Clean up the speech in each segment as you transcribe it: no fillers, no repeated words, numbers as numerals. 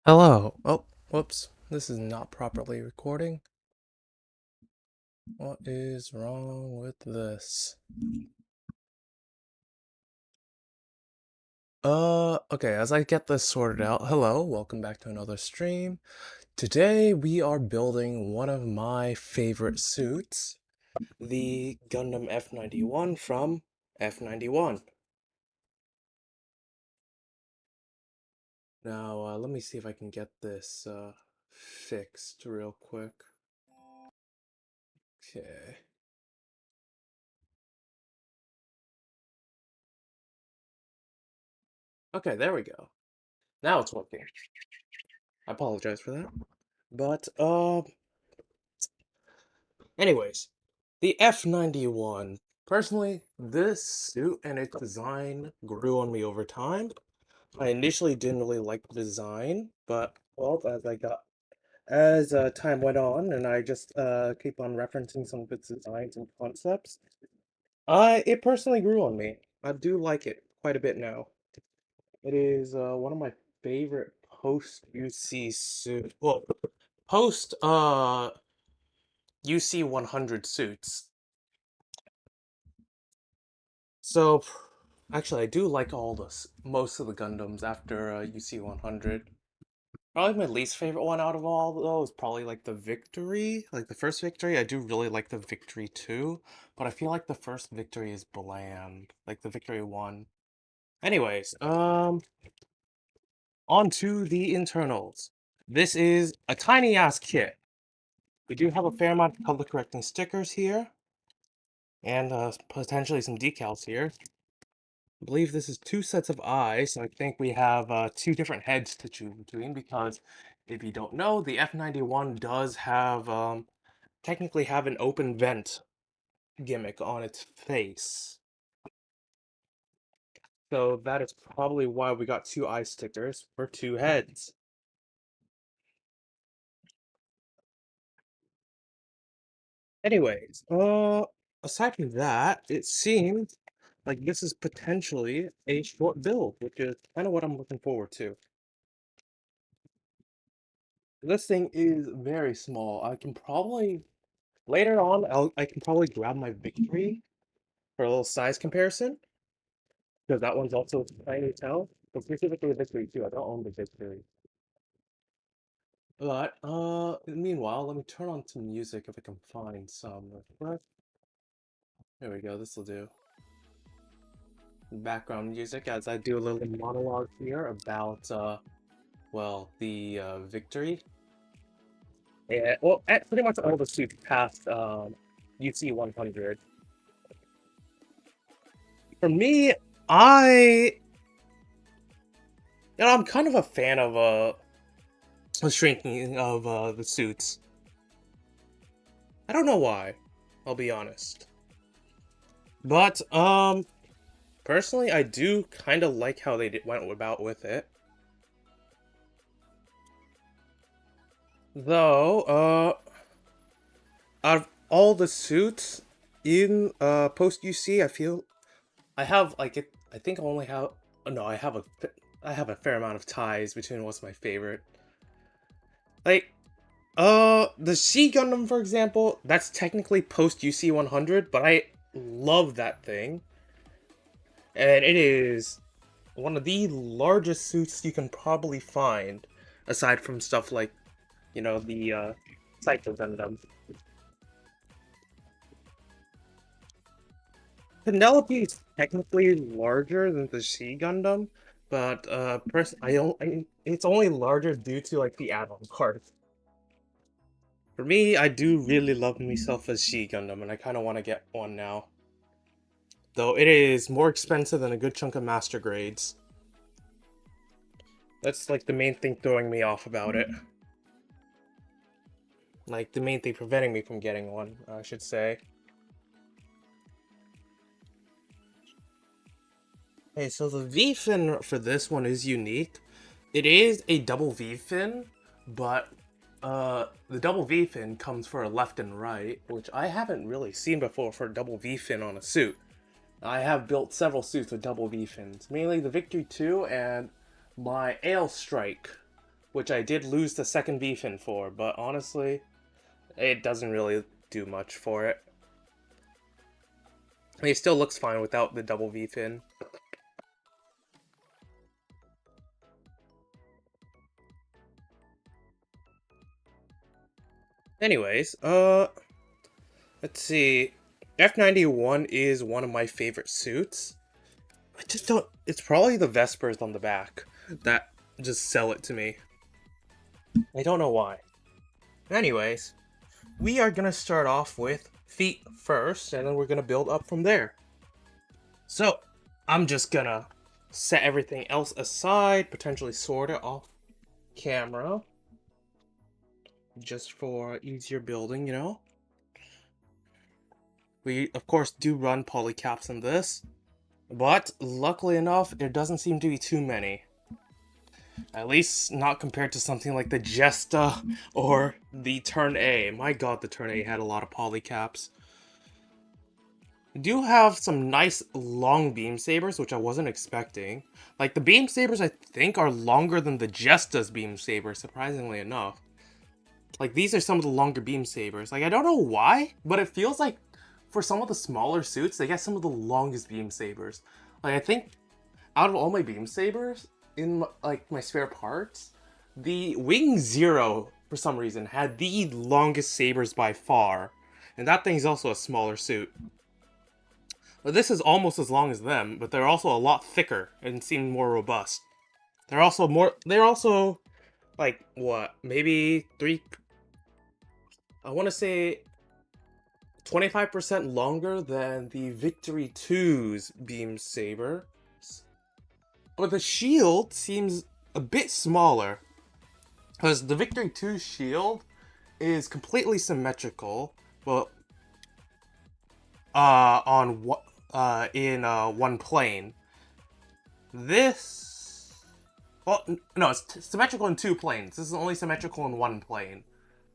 Hello. Oh, whoops. This is not properly recording. What is wrong with this? Okay, as I get this sorted out, hello, welcome back to another stream. Today we are building one of my favorite suits, the Gundam F91 from F91. Now, let me see if I can get this, fixed real quick. Okay. Okay, there we go. Now it's working. I apologize for that. But, anyways, the F91. Personally, this suit and its design grew on me over time. I initially didn't really like the design, but well, as time went on, and I just keep on referencing some of its designs and concepts, it personally grew on me. I do like it quite a bit now. It is one of my favorite post UC suit. Well, post UC 100 suits. So, actually, I do like most of the Gundams after UC 100. Probably my least favorite one out of all those is probably like the Victory, like the first Victory. I do really like the Victory 2, but I feel like the first Victory is bland, like the Victory 1. Anyways, on to the internals. This is a tiny ass kit. We do have a fair amount of color correcting stickers here, and potentially some decals here. I believe this is two sets of eyes, so I think we have two different heads to choose between because if you don't know, the F91 does have technically have an open vent gimmick on its face. So that is probably why we got two eye stickers for two heads. Anyways, aside from that, it seems like this is potentially a short build, which is kind of what I'm looking forward to. This thing is very small. I can probably later on I can probably grab my Victory for a little size comparison because that one's also tiny as hell. But specifically the Victory too. I don't own the Victory. But meanwhile, let me turn on some music if I can find some real quick. There we go. This will do. Background music as I do a little monologue here about well the Victory. Yeah, well, pretty much all the suits past UC 100. For me, I I'm kind of a fan of the shrinking of the suits. I don't know why, I'll be honest. But personally, I do kind of like how they went about with it. Though, out of all the suits in post UC, I feel I have like it. I think I only have. No, I have a fair amount of ties between what's my favorite. Like, the She Gundam, for example, that's technically post UC 100, but I love that thing. And it is one of the largest suits you can probably find, aside from stuff like, you know, the Psycho Gundam. Penelope is technically larger than the She Gundam, but it's only larger due to like the add-on parts. For me, I do really love myself a She Gundam, and I kind of want to get one now. Though it is more expensive than a good chunk of master grades. That's like the main thing throwing me off about it. Like the main thing preventing me from getting one, I should say. Okay, so the V-fin for this one is unique. It is a double V-fin, but the double V-fin comes for a left and right, which I haven't really seen before for a double V-fin on a suit. I have built several suits with double V-fins, mainly the Victory 2 and my Ale Strike, which I did lose the second V-fin for, but honestly, it doesn't really do much for it. It still looks fine without the double V-fin. Anyways, let's see. F91 is one of my favorite suits. I just don't... It's probably the Vespers on the back that just sell it to me. I don't know why. Anyways, we are gonna start off with feet first, and then we're gonna build up from there. So, I'm just gonna set everything else aside, potentially sort it off camera. Just for easier building, you know? We, of course, do run polycaps in this, but luckily enough, there doesn't seem to be too many. At least not compared to something like the Jesta or the Turn A. My god, the Turn A had a lot of polycaps. We do have some nice long beam sabers, which I wasn't expecting. Like, the beam sabers, I think, are longer than the Jesta's beam sabers, surprisingly enough. Like, these are some of the longer beam sabers. Like, I don't know why, but it feels like for some of the smaller suits, they get some of the longest beam sabers. Like, I think out of all my beam sabers in, like, my spare parts, the Wing Zero, for some reason, had the longest sabers by far. And that thing's also a smaller suit. But this is almost as long as them, but they're also a lot thicker and seem more robust. They're also, like, what, maybe I want to say 25% longer than the Victory 2's beam saber. But the shield seems a bit smaller, because the Victory 2 shield is completely symmetrical, well, in one plane. This, well, no, it's symmetrical in 2 planes. This is only symmetrical in 1 plane,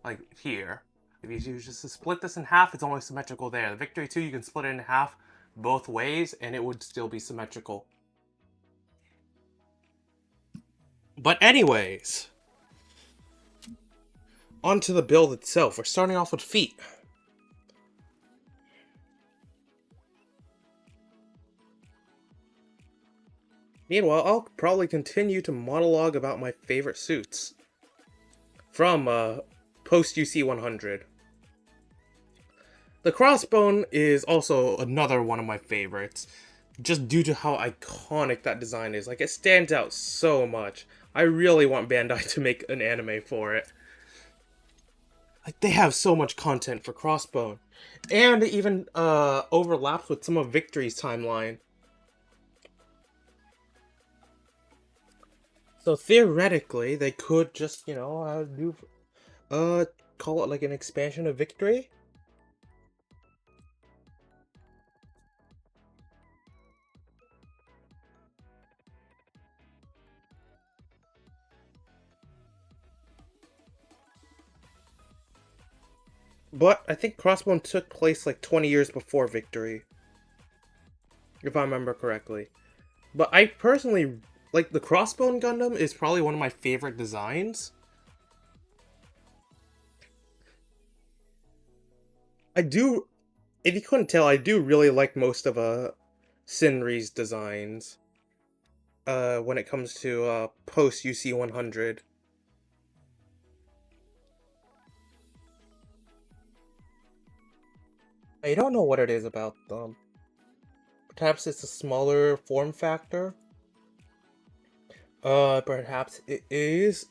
like here. If you just split this in half, it's only symmetrical there. The Victory 2, you can split it in half both ways, and it would still be symmetrical. But anyways, onto the build itself. We're starting off with feet. Meanwhile, I'll probably continue to monologue about my favorite suits from post-UC 100. The crossbone is also another one of my favorites, just due to how iconic that design is. Like, it stands out so much. I really want Bandai to make an anime for it. Like, they have so much content for crossbone. And it even overlaps with some of Victory's timeline. So theoretically, they could just, you know, call it like an expansion of Victory. But I think Crossbone took place like 20 years before Victory, if I remember correctly. But I personally, like, the Crossbone Gundam is probably one of my favorite designs. I do, if you couldn't tell, I do really like most of Shinri's designs when it comes to post UC 100. I don't know what it is about them. Perhaps it's a smaller form factor. Perhaps it is.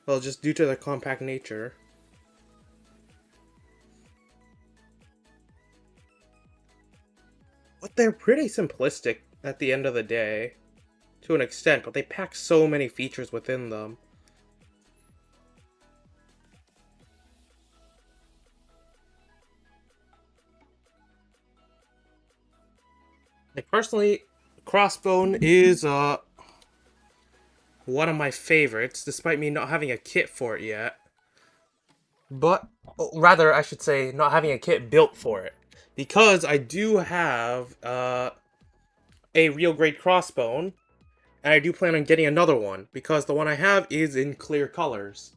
Well, just due to their compact nature. But they're pretty simplistic at the end of the day. To an extent, but they pack so many features within them. Like, personally, Crossbone is one of my favorites, despite me not having a kit for it yet. But, rather, I should say, not having a kit built for it. Because I do have a real grade Crossbone, And I do plan on getting another one, because the one I have is in clear colors.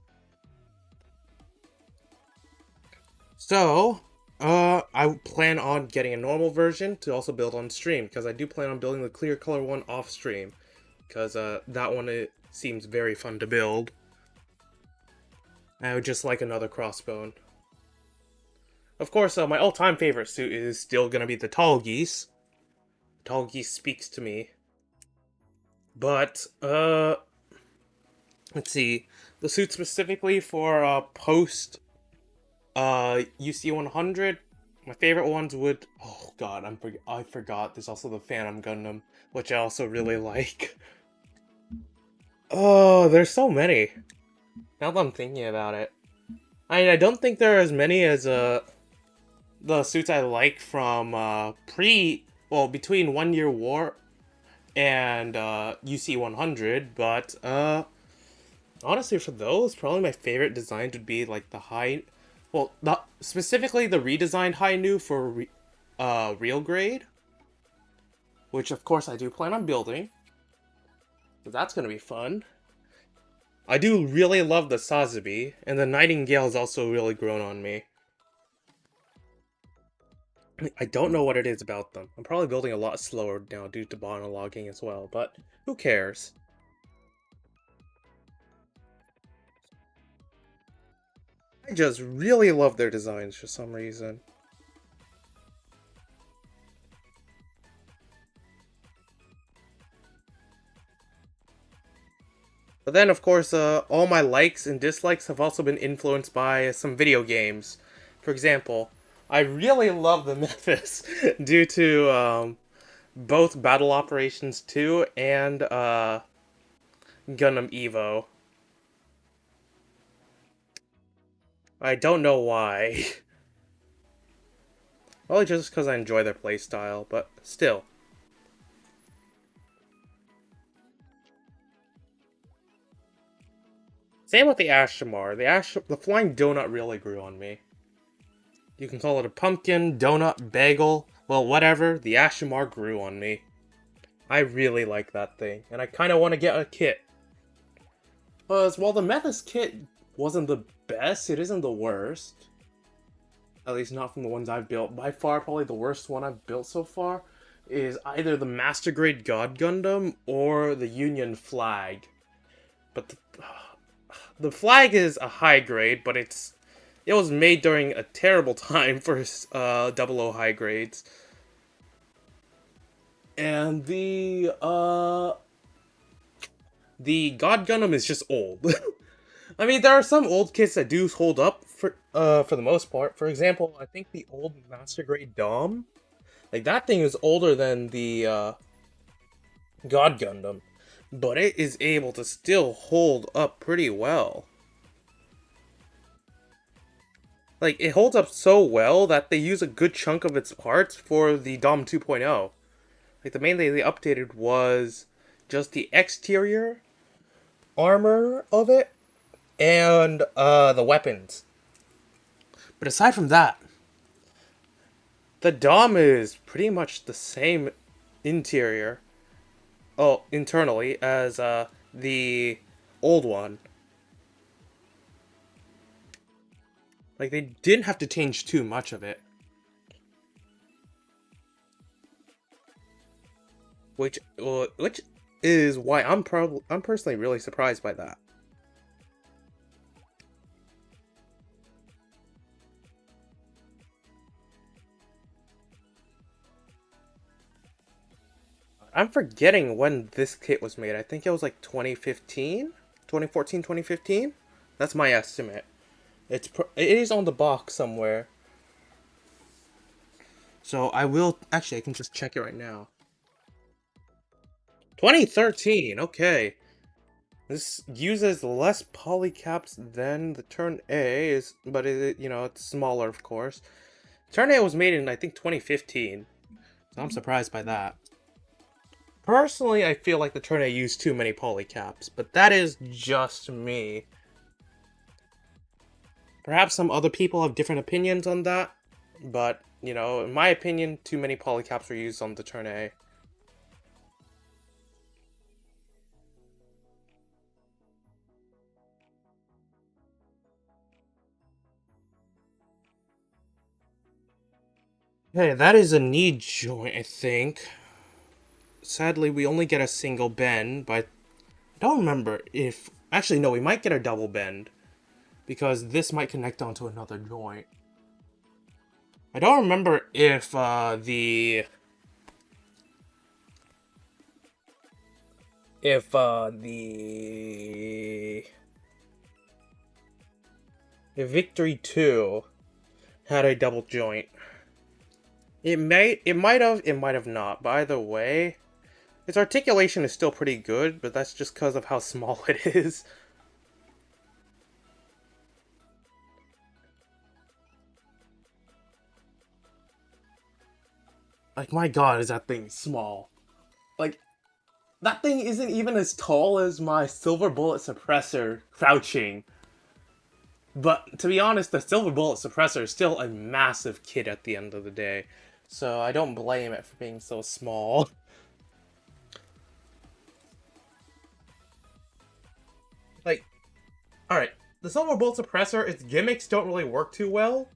So, I plan on getting a normal version to also build on stream, because I do plan on building the clear color one off stream, because that one it seems very fun to build. I would just like another crossbone. Of course, my all-time favorite suit is still gonna be the Tall Geese. Tall Geese speaks to me. But, let's see. The suit specifically for, post, UC 100, my favorite ones would... Oh god, I forgot. There's also the Phantom Gundam, which I also really like. Oh, there's so many. Now that I'm thinking about it. I mean, I don't think there are as many as, the suits I like from, between 1 Year War and, UC 100, but, honestly, for those, probably my favorite designs would be, like, the high... Well, specifically the redesigned High Nu for, real grade. Which, of course, I do plan on building. So that's gonna be fun. I do really love the Sazabi, and the Nightingale has also really grown on me. I don't know what it is about them. I'm probably building a lot slower now due to monologuing as well, but who cares? I just really love their designs for some reason. But then, of course, all my likes and dislikes have also been influenced by some video games. For example, I really love the Memphis due to both Battle Operations 2 and Gundam Evo. I don't know why. Probably just because I enjoy their playstyle, but still. Same with the Ashimar. The Flying Donut really grew on me. You can call it a pumpkin, donut, bagel, well, whatever. The Ashimar grew on me. I really like that thing, and I kind of want to get a kit. Because while the Mephis kit wasn't the best, it isn't the worst. At least not from the ones I've built. By far, probably the worst one I've built so far is either the Master Grade God Gundam or the Union Flag. But the Flag is a high grade, but it was made during a terrible time for 00 high grades. And the God Gundam is just old. I mean, there are some old kits that do hold up for the most part. For example, I think the old Master Grade Dom, like that thing is older than the God Gundam, but it is able to still hold up pretty well. Like, it holds up so well that they use a good chunk of its parts for the Dom 2.0. Like, the main thing they updated was just the exterior armor of it and the weapons. But aside from that, the Dom is pretty much the same internally as the old one. Like, they didn't have to change too much of it. Which is why I'm personally really surprised by that. I'm forgetting when this kit was made. I think it was like 2015? 2014, 2015? That's my estimate. It is on the box somewhere. So I can just check it right now. 2013, okay. This uses less polycaps than the Turn A, but it's smaller, of course. Turn A was made in, I think, 2015. So I'm surprised by that. Personally, I feel like the Turn A used too many polycaps, but that is just me. Perhaps some other people have different opinions on that, but, in my opinion, too many polycaps were used on the Turn A. Okay, that is a knee joint, I think. Sadly, we only get a single bend, but I don't remember if... Actually, no, we might get a double bend, because this might connect onto another joint. I don't remember if the Victory 2 had a double joint. It might have not, but either way, its articulation is still pretty good, but that's just because of how small it is. Like, my god, is that thing small. Like, that thing isn't even as tall as my Silver Bullet Suppressor crouching. But to be honest, the Silver Bullet Suppressor is still a massive kit at the end of the day. So I don't blame it for being so small. Like, alright, the Silver Bullet Suppressor, its gimmicks don't really work too well.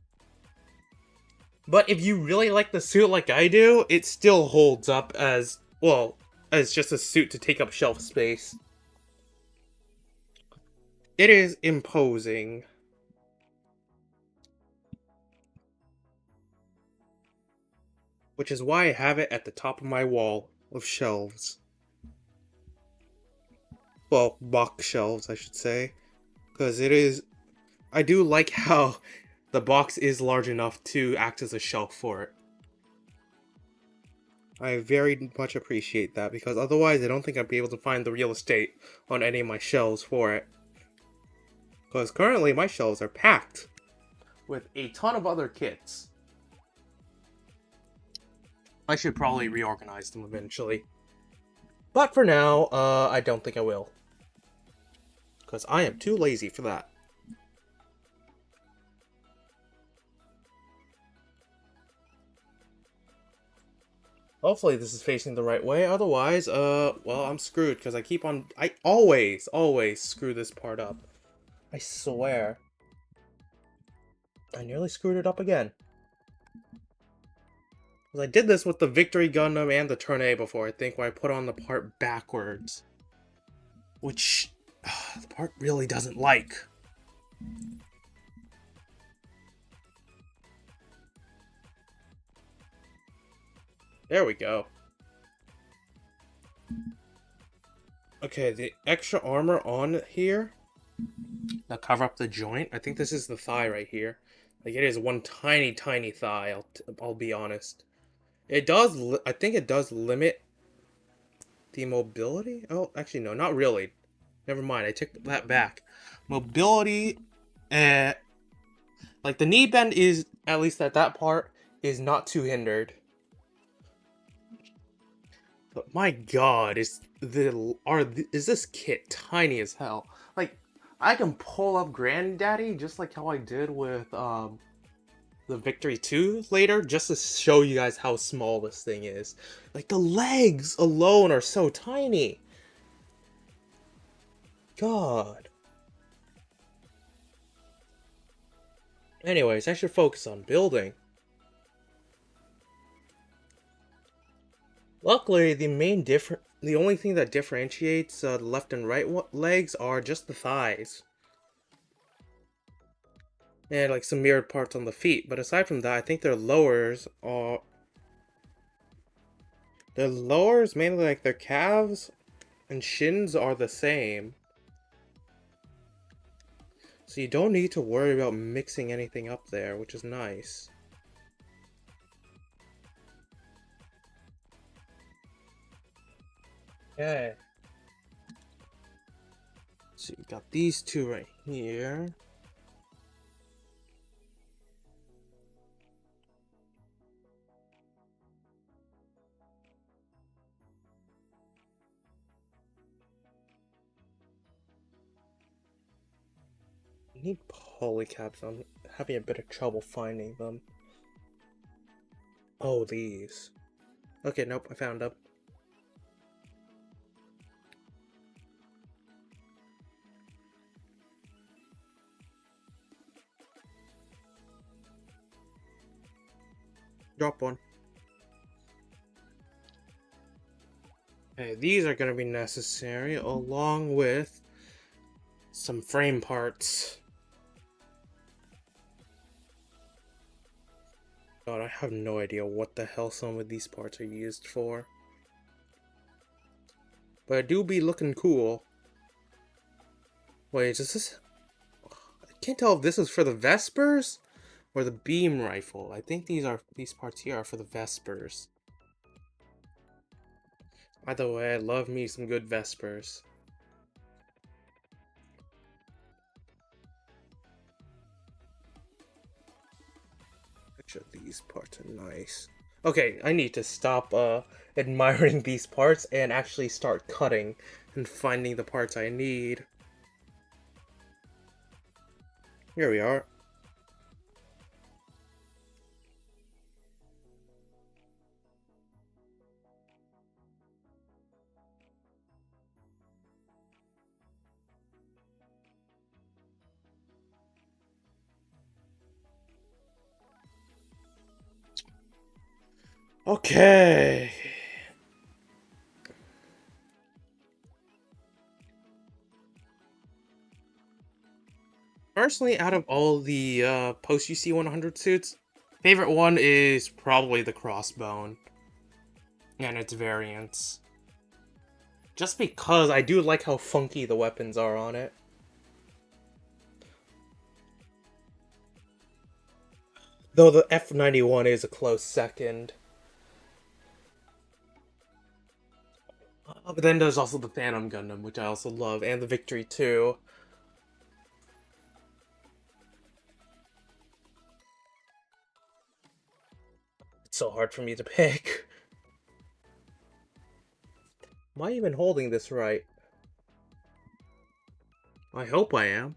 But if you really like the suit like I do, it still holds up as, well, as just a suit to take up shelf space. It is imposing. Which is why I have it at the top of my wall of shelves. Well, box shelves, I should say. Because it is... I do like how the box is large enough to act as a shelf for it. I very much appreciate that, because otherwise I don't think I'd be able to find the real estate on any of my shelves for it. Because currently my shelves are packed with a ton of other kits. I should probably reorganize them eventually. But for now, I don't think I will. Because I am too lazy for that. Hopefully this is facing the right way, otherwise, well, I'm screwed, because I always screw this part up. I swear. I nearly screwed it up again. Because I did this with the Victory Gundam and the Turn A before, I think, where I put on the part backwards. Which, the part really doesn't like. There we go. Okay, the extra armor on here, now cover up the joint. I think this is the thigh right here. Like, it is one tiny thigh, I'll be honest. It does, I think it does limit the mobility? Oh, actually, no, not really. Never mind, I took that back. Mobility, like, the knee bend is, at least at that part, is not too hindered. But my god, is this kit tiny as hell? Like, I can pull up Granddaddy just like how I did with, the Victory 2 later, just to show you guys how small this thing is. Like, the legs alone are so tiny. God. Anyways, I should focus on building. Luckily, the only thing that differentiates the left and right legs are just the thighs. And like some mirrored parts on the feet, but aside from that, I think their lowers, mainly like their calves and shins, are the same. So you don't need to worry about mixing anything up there, which is nice. Okay. So you got these two right here. I need polycaps. I'm having a bit of trouble finding them. Oh, these. Okay, nope, I found them. Drop one. Okay, these are going to be necessary along with some frame parts. God, I have no idea what the hell some of these parts are used for. But it do be looking cool. Wait, is this... I can't tell if this is for the Vespers or the beam rifle. I think these parts here are for the Vespers. Either way, I love me some good Vespers. Actually, these parts are nice. Okay, I need to stop admiring these parts and actually start cutting and finding the parts I need. Here we are. Okay. Personally, out of all the post-UC 100 suits, favorite one is probably the Crossbone and its variants. Just because I do like how funky the weapons are on it. Though the F91 is a close second. But then there's also the Phantom Gundam, which I also love, and the Victory 2. It's so hard for me to pick. Am I even holding this right? I hope I am.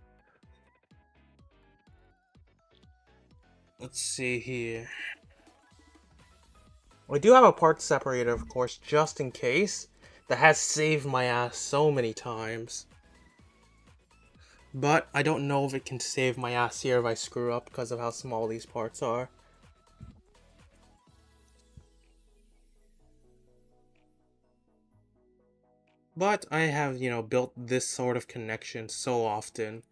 Let's see here. I do have a part separator, of course, just in case. That has saved my ass so many times. But I don't know if it can save my ass here if I screw up because of how small these parts are. But I have, built this sort of connection so often.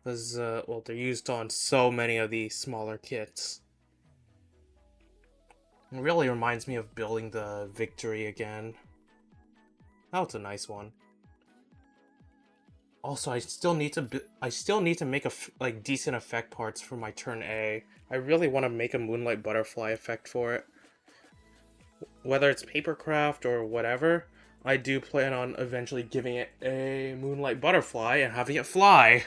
Because, well, they're used on so many of these smaller kits. It really reminds me of building the Victory again. Oh, it's a nice one. Also, I still need to make decent effect parts for my turn A. I really want to make a Moonlight Butterfly effect for it. Whether it's papercraft or whatever, I do plan on eventually giving it a Moonlight Butterfly and having it fly.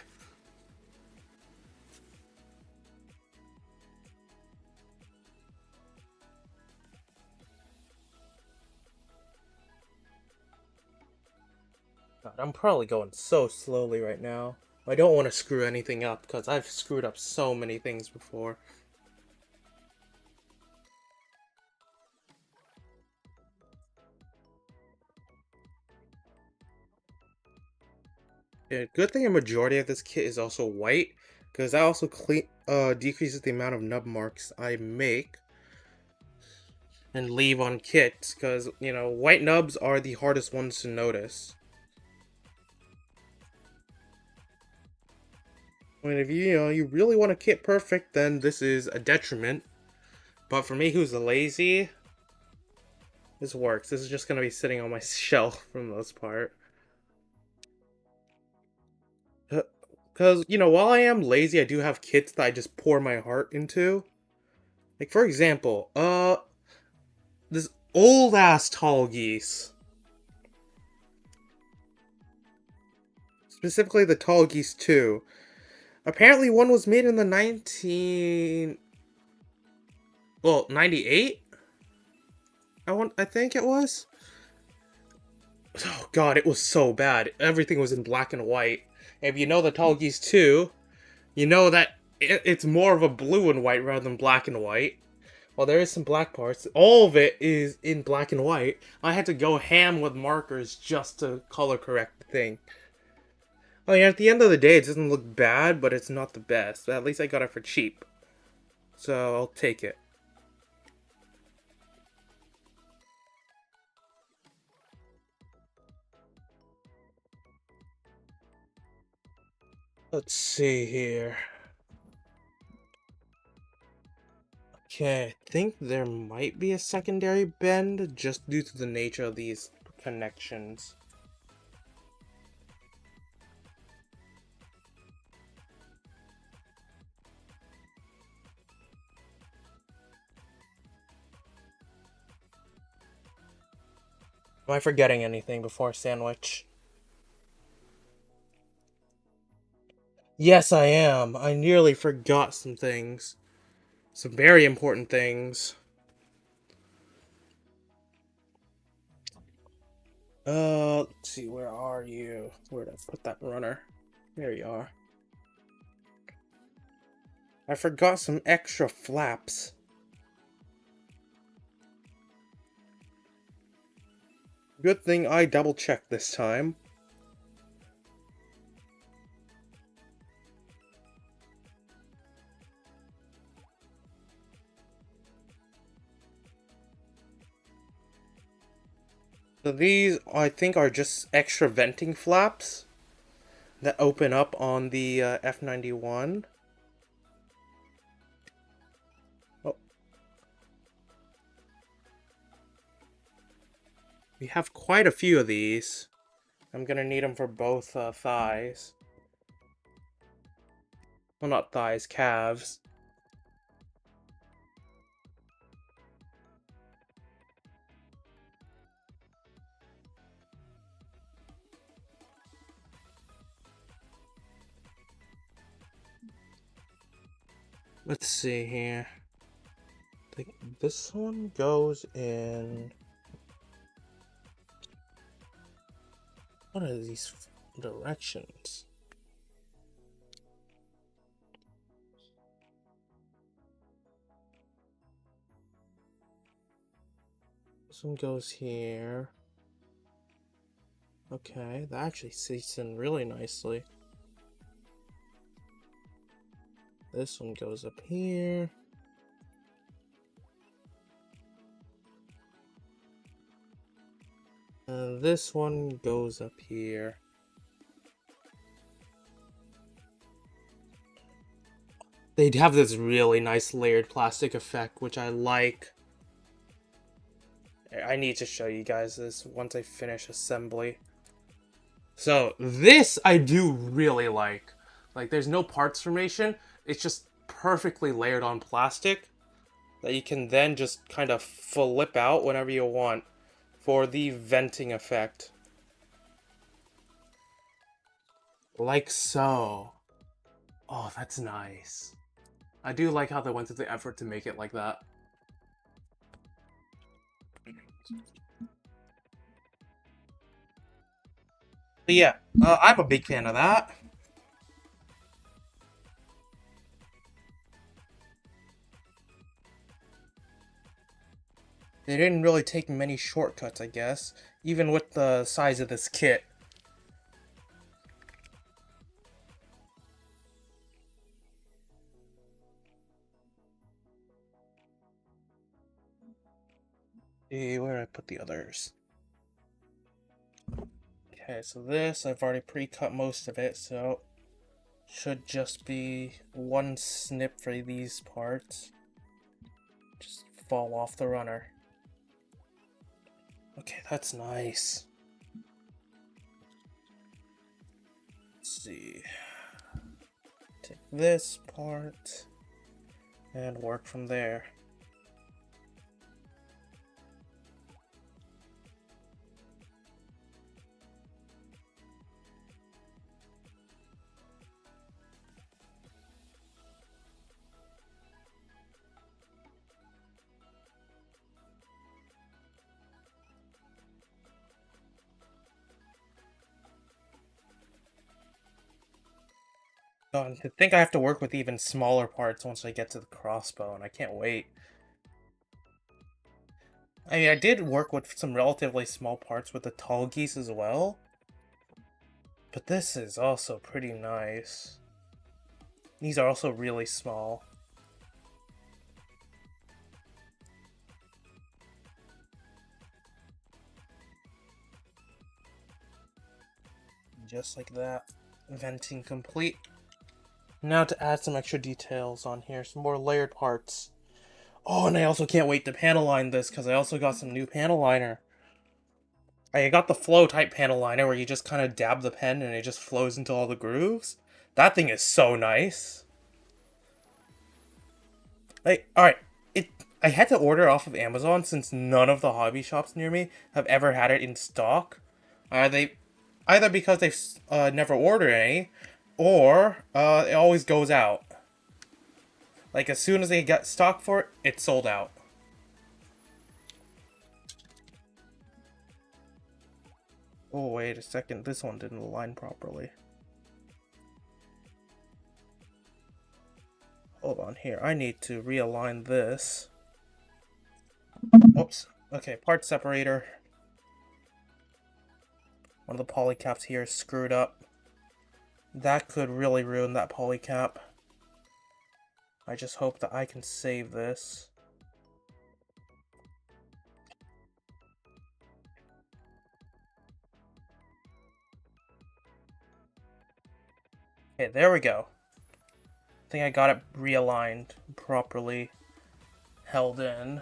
God, I'm probably going so slowly right now. I don't want to screw anything up because I've screwed up so many things before. Yeah, good thing a majority of this kit is also white, because that also decreases the amount of nub marks I make and leave on kits, because, white nubs are the hardest ones to notice. I mean, if you really want a kit perfect, then this is a detriment. But for me, who's lazy, this works. This is just going to be sitting on my shelf for the most part. Because, while I am lazy, I do have kits that I just pour my heart into. Like, for example, this old-ass Tall Geese. Specifically the Tall Geese 2. Apparently one was made in the 98? I think it was? Oh god, it was so bad. Everything was in black and white. And if you know the Tall Geese 2, you know that it's more of a blue and white rather than black and white. Well, there is some black parts. All of it is in black and white. I had to go ham with markers just to color correct the thing. I mean, at the end of the day, it doesn't look bad, but it's not the best. At least I got it for cheap. So, I'll take it. Let's see here. Okay, I think there might be a secondary bend just due to the nature of these connections. Am I forgetting anything before sandwich? Yes, I am. I nearly forgot some things. Some very important things. Let's see, where are you? Where did I put that runner? There you are. I forgot some extra flaps. Good thing I double-checked this time. So these, I think, are just extra venting flaps that open up on the F91. Oh. We have quite a few of these. I'm gonna need them for both thighs. Well, not thighs, calves. Let's see here. I think this one goes in... What are these directions? This one goes here. Okay, that actually seats in really nicely. This one goes up here. And this one goes up here. They have this really nice layered plastic effect, which I like. I need to show you guys this once I finish assembly. So this I do really like. Like, there's no parts formation. It's just perfectly layered on plastic that you can then just kind of flip out whenever you want for the venting effect. Like so. Oh, that's nice. I do like how they went through the effort to make it like that. But yeah, I'm a big fan of that. They didn't really take many shortcuts, I guess, even with the size of this kit. Hey, where did I put the others? Okay, so this, I've already pre-cut most of it, so should just be one snip for these parts. Just fall off the runner. Okay, that's nice. Let's see. Take this part and work from there. Oh, I think I have to work with even smaller parts once I get to the crossbow, and I can't wait. I mean, I did work with some relatively small parts with the tall geese as well, but this is also pretty nice. These are also really small. Just like that. Venting complete. Now to add some extra details on here, some more layered parts. Oh, and I also can't wait to panel line this because I also got some new panel liner. I got the flow type panel liner where you just kind of dab the pen and it just flows into all the grooves. That thing is so nice. Alright, I had to order off of Amazon since none of the hobby shops near me have ever had it in stock. They either because they've never ordered any, or it always goes out. Like as soon as they get stock for it, it's sold out. Oh wait a second, this one didn't align properly. Hold on here, I need to realign this. Oops. Okay, part separator. One of the polycaps here is screwed up. That could really ruin that polycap. I just hope that I can save this. Okay, there we go. I think I got it realigned properly, held in.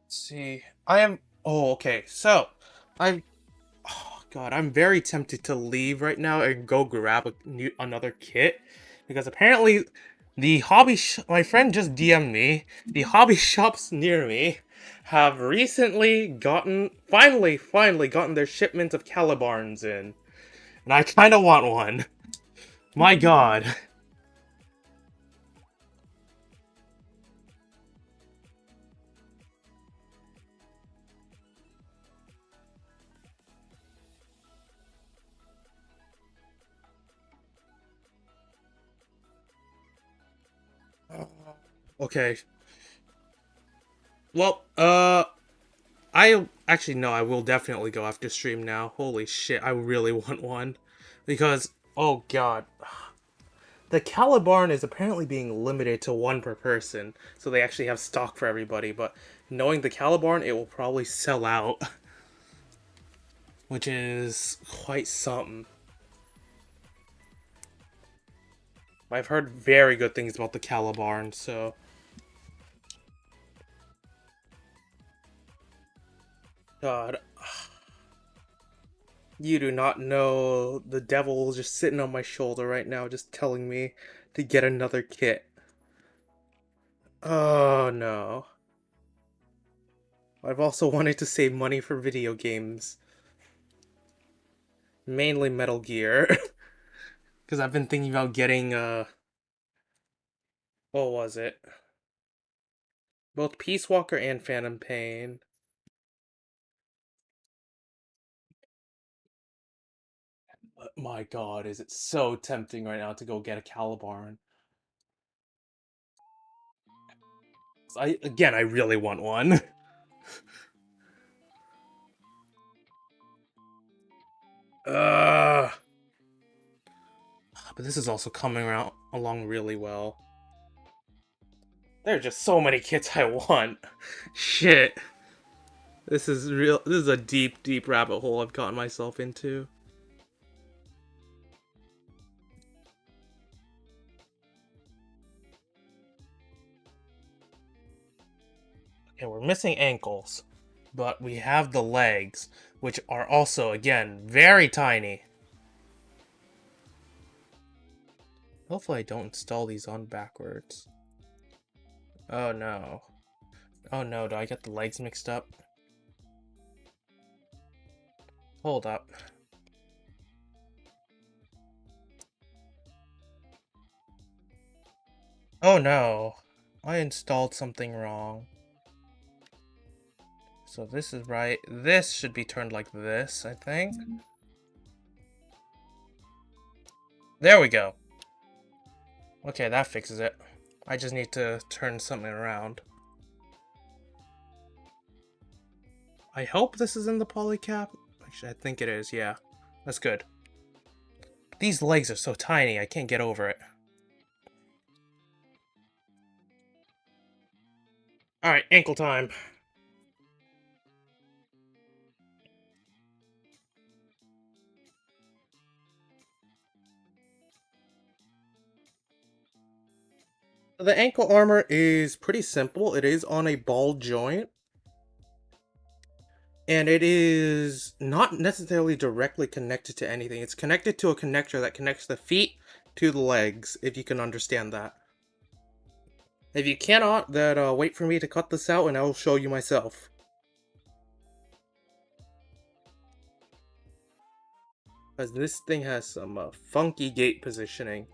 Let's see, I am. Oh, okay. So, I. Oh God, I'm very tempted to leave right now and go grab another kit because apparently my friend just DM'd me. The hobby shops near me have recently finally gotten their shipment of Calibarns in, and I kind of want one. My God. Okay. Well, I actually no, I will definitely go after stream now. Holy shit, I really want one. Because, oh God. The Calibarn is apparently being limited to one per person, so they actually have stock for everybody, but knowing the Calibarn, it will probably sell out. Which is quite something. I've heard very good things about the Calibarn, so... God. You do not know the devil just sitting on my shoulder right now, just telling me to get another kit. Oh no. I've also wanted to save money for video games. Mainly Metal Gear. Because I've been thinking about getting, what was it? Both Peace Walker and Phantom Pain. But my God, is it so tempting right now to go get a Calibarn. I really want one. Ugh. But this is also coming around along really well. There are just so many kits I want. Shit. This is real. This is a deep, deep rabbit hole I've gotten myself into. Okay, we're missing ankles, but we have the legs, which are also, again, very tiny. Hopefully I don't install these on backwards. Oh no. Oh no, do I get the legs mixed up? Hold up. Oh no. I installed something wrong. So this is right. This should be turned like this, I think. There we go. Okay, that fixes it. I just need to turn something around. I hope this is in the polycap. Actually, I think it is, yeah. That's good. These legs are so tiny, I can't get over it. Alright, ankle time. The ankle armor is pretty simple. It is on a ball joint. And it is not necessarily directly connected to anything. It's connected to a connector that connects the feet to the legs, if you can understand that. If you cannot, then wait for me to cut this out and I will show you myself. Because this thing has some funky gait positioning.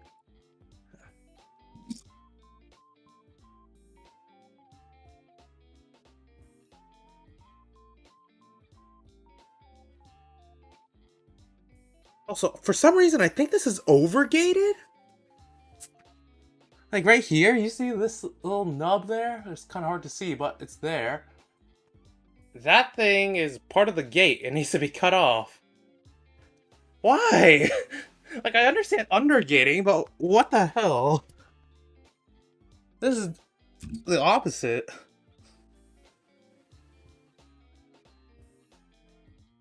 Also, for some reason, I think this is overgated. Like right here, you see this little nub there? It's kind of hard to see, but it's there. That thing is part of the gate. It needs to be cut off. Why? Like, I understand undergating, but what the hell? This is the opposite.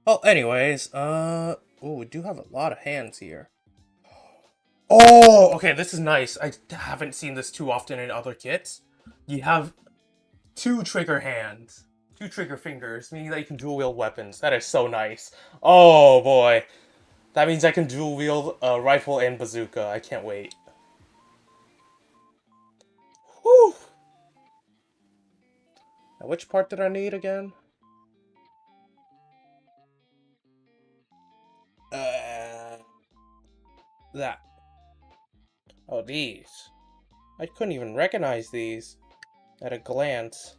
Well, anyways, oh, we do have a lot of hands here. Oh, okay, this is nice. I haven't seen this too often in other kits. You have two trigger hands. Two trigger fingers, meaning that you can dual wield weapons. That is so nice. Oh, boy. That means I can dual wield a rifle and bazooka. I can't wait. Whew. Now, which part did I need again? That. Oh, these. I couldn't even recognize these at a glance.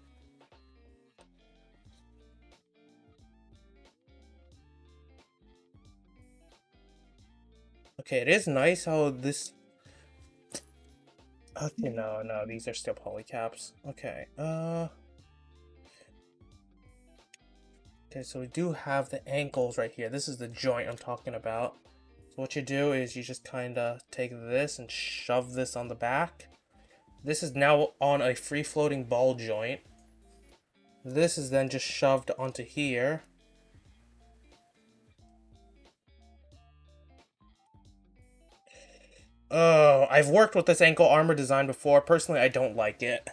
Okay, it is nice how this... Okay, no, these are still polycaps. Okay, okay, so we do have the ankles right here. This is the joint I'm talking about. So what you do is you just kind of take this and shove this on the back. This is now on a free-floating ball joint. This is then just shoved onto here. Oh, I've worked with this ankle armor design before. Personally, I don't like it.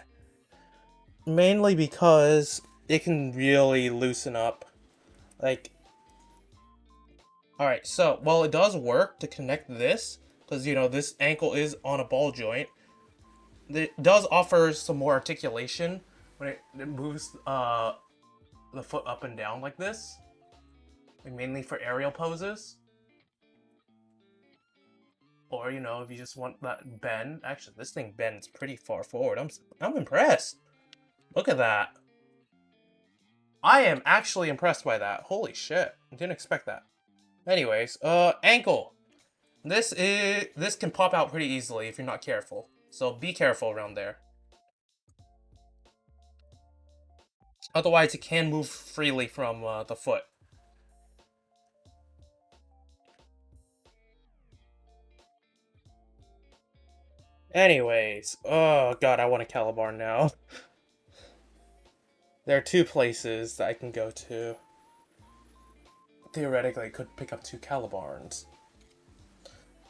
Mainly because it can really loosen up. Like, alright, so, well, it does work to connect this, because, you know, this ankle is on a ball joint. It does offer some more articulation when it moves the foot up and down like this. Mainly for aerial poses. Or, you know, if you just want that bend. Actually, this thing bends pretty far forward. I'm impressed. Look at that. I am actually impressed by that. Holy shit. I didn't expect that. Anyways, ankle. This can pop out pretty easily if you're not careful. So be careful around there. Otherwise, it can move freely from the foot. Anyways, oh god, I want a Calabar now. There are two places that I can go to. Theoretically, I could pick up two Calibars.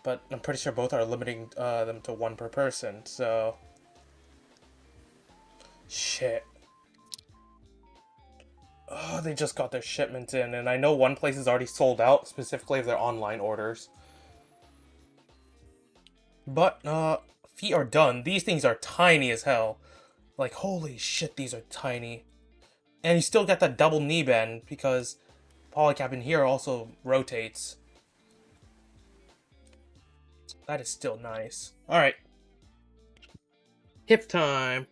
But I'm pretty sure both are limiting them to one per person, so... Shit. Oh, they just got their shipments in, and I know one place is already sold out, specifically of their online orders. But, feet are done. These things are tiny as hell. Like, holy shit, these are tiny. And you still get that double knee bend, because polycap in here also rotates. That is still nice. Alright. Hip time.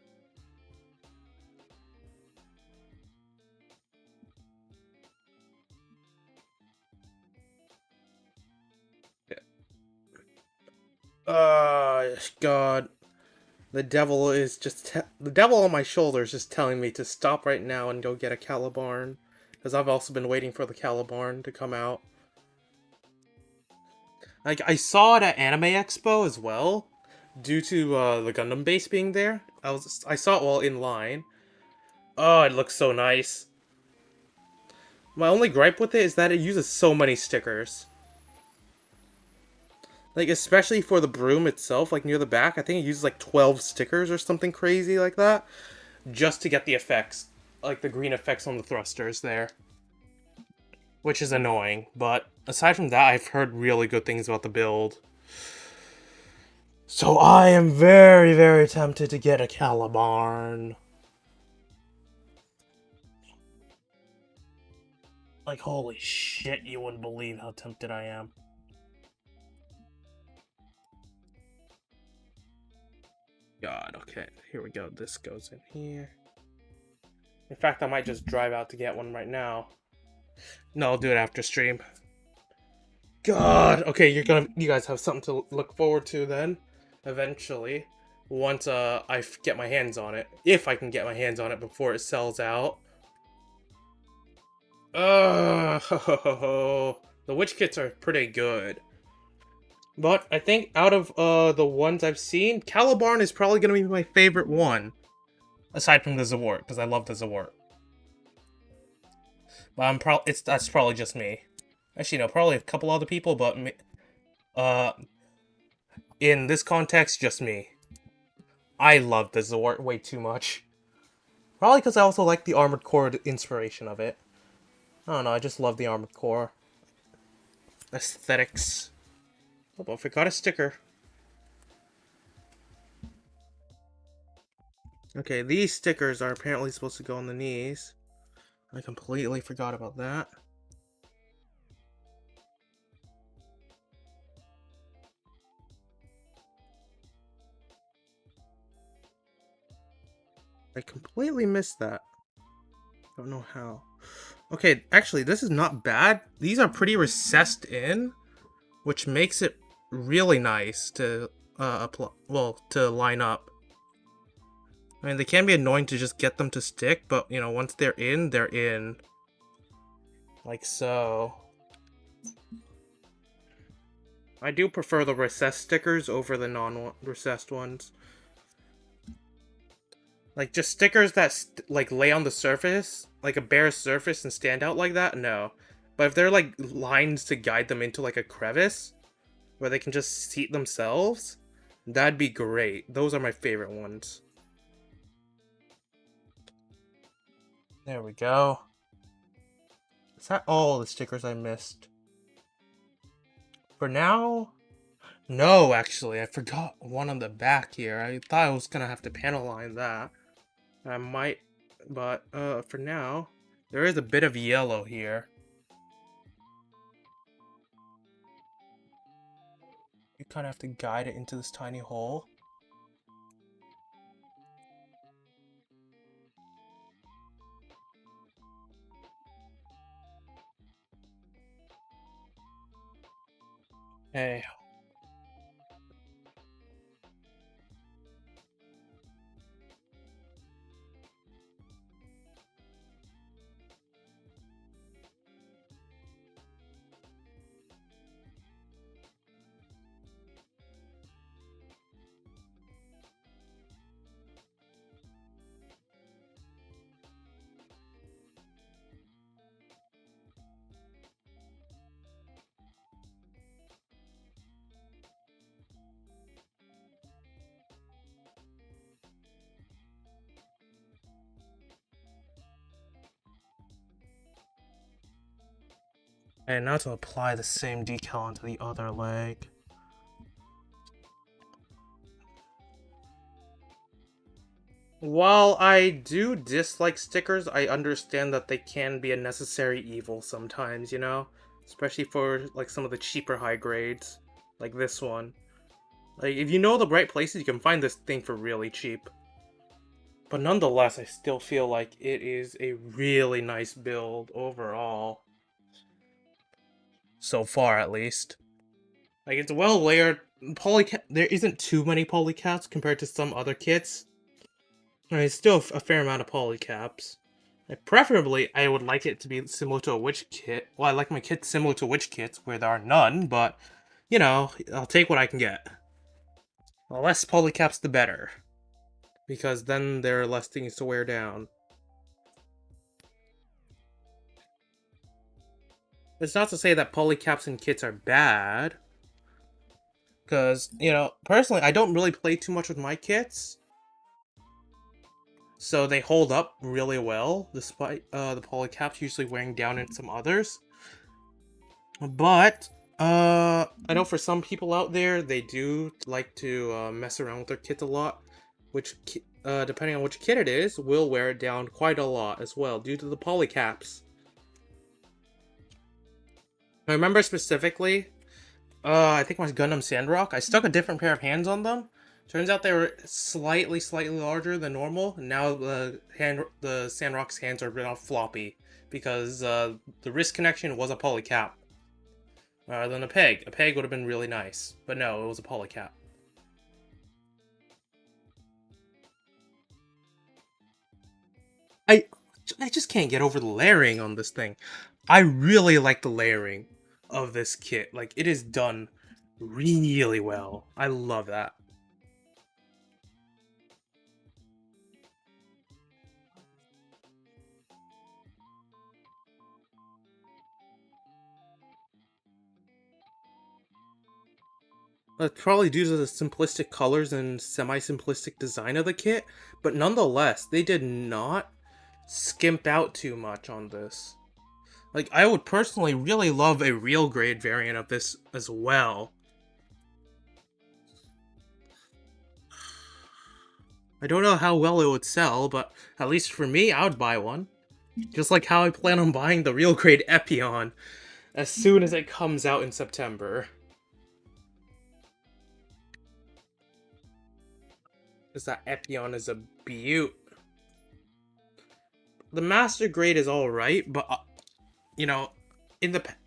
God. The devil is just... the devil on my shoulder is just telling me to stop right now and go get a Calabarn. because I've also been waiting for the Calibarn to come out. Like, I saw it at Anime Expo as well, due to the Gundam base being there. I saw it while in line. Oh, it looks so nice. My only gripe with it is that it uses so many stickers. Like, especially for the broom itself, like near the back, I think it uses like 12 stickers or something crazy like that, just to get the effects, like the green effects on the thrusters there. Which is annoying, but aside from that, I've heard really good things about the build. So I am very, very tempted to get a Calibarn. Like, holy shit, you wouldn't believe how tempted I am. God, okay, here we go. This goes in here. In fact, I might just drive out to get one right now. No, I'll do it after stream. God, okay, you guys have something to look forward to then, eventually, once I get my hands on it, if I can get my hands on it before it sells out. The witch kits are pretty good, but I think out of the ones I've seen, Calibarn is probably gonna be my favorite one, aside from the Zawart, because I love the Zawart. But that's probably just me. Actually, no, probably a couple other people, but in this context, just me. I love the Zawart way too much. Probably because I also like the Armored Core inspiration of it. I don't know, I just love the Armored Core aesthetics. Oh, I forgot a sticker. Okay, these stickers are apparently supposed to go on the knees. I completely forgot about that. I completely missed that. Don't know how. Okay, actually, this is not bad. These are pretty recessed in, which makes it really nice to to line up. I mean, they can be annoying to just get them to stick, but you know, once they're in, they're in. Like so. I do prefer the recessed stickers over the non-recessed ones. Like, just stickers that, like, lay on the surface, like a bare surface and stand out like that, no. But if they're, like, lines to guide them into, like, a crevice, where they can just seat themselves, that'd be great. Those are my favorite ones. There we go. Is that all the stickers I missed? For now? No, actually, I forgot one on the back here. I thought I was gonna have to panel line that. I might, but for now, there is a bit of yellow here. You kind of have to guide it into this tiny hole. Hey. And now to apply the same decal onto the other leg. While I do dislike stickers, I understand that they can be a necessary evil sometimes, you know? Especially for, like, some of the cheaper high grades, like this one. Like, if you know the right places, you can find this thing for really cheap. But nonetheless, I still feel like it is a really nice build overall. So far, at least. Like, it's well layered. There isn't too many polycaps compared to some other kits. I mean, it's still a fair amount of polycaps. Preferably, I would like it to be similar to a witch kit. Well, I like my kits similar to witch kits, where there are none, but, you know, I'll take what I can get. The less polycaps, the better. Because then there are less things to wear down. It's not to say that polycaps and kits are bad. Because, you know, personally, I don't really play too much with my kits. So they hold up really well, despite the polycaps usually wearing down in some others. But, I know for some people out there, they do like to mess around with their kits a lot. Which, depending on which kit it is, will wear it down quite a lot as well, due to the polycaps. I remember specifically, I think my Gundam Sandrock, I stuck a different pair of hands on them. Turns out they were slightly larger than normal. And now the Sandrock's hands are now floppy because the wrist connection was a polycap rather than a peg. A peg would have been really nice, but no, it was a polycap. I I just can't get over the layering on this thing. I really like the layering of this kit. Like, it is done really well. I love that. It's probably due to the simplistic colors and semi-simplistic design of the kit, but nonetheless, they did not skimp out too much on this. Like, I would personally really love a real grade variant of this as well. I don't know how well it would sell, but at least for me, I would buy one. Just like how I plan on buying the real grade Epion as soon as it comes out in September. Because that Epion is a beaut. The master grade is alright, but, you know,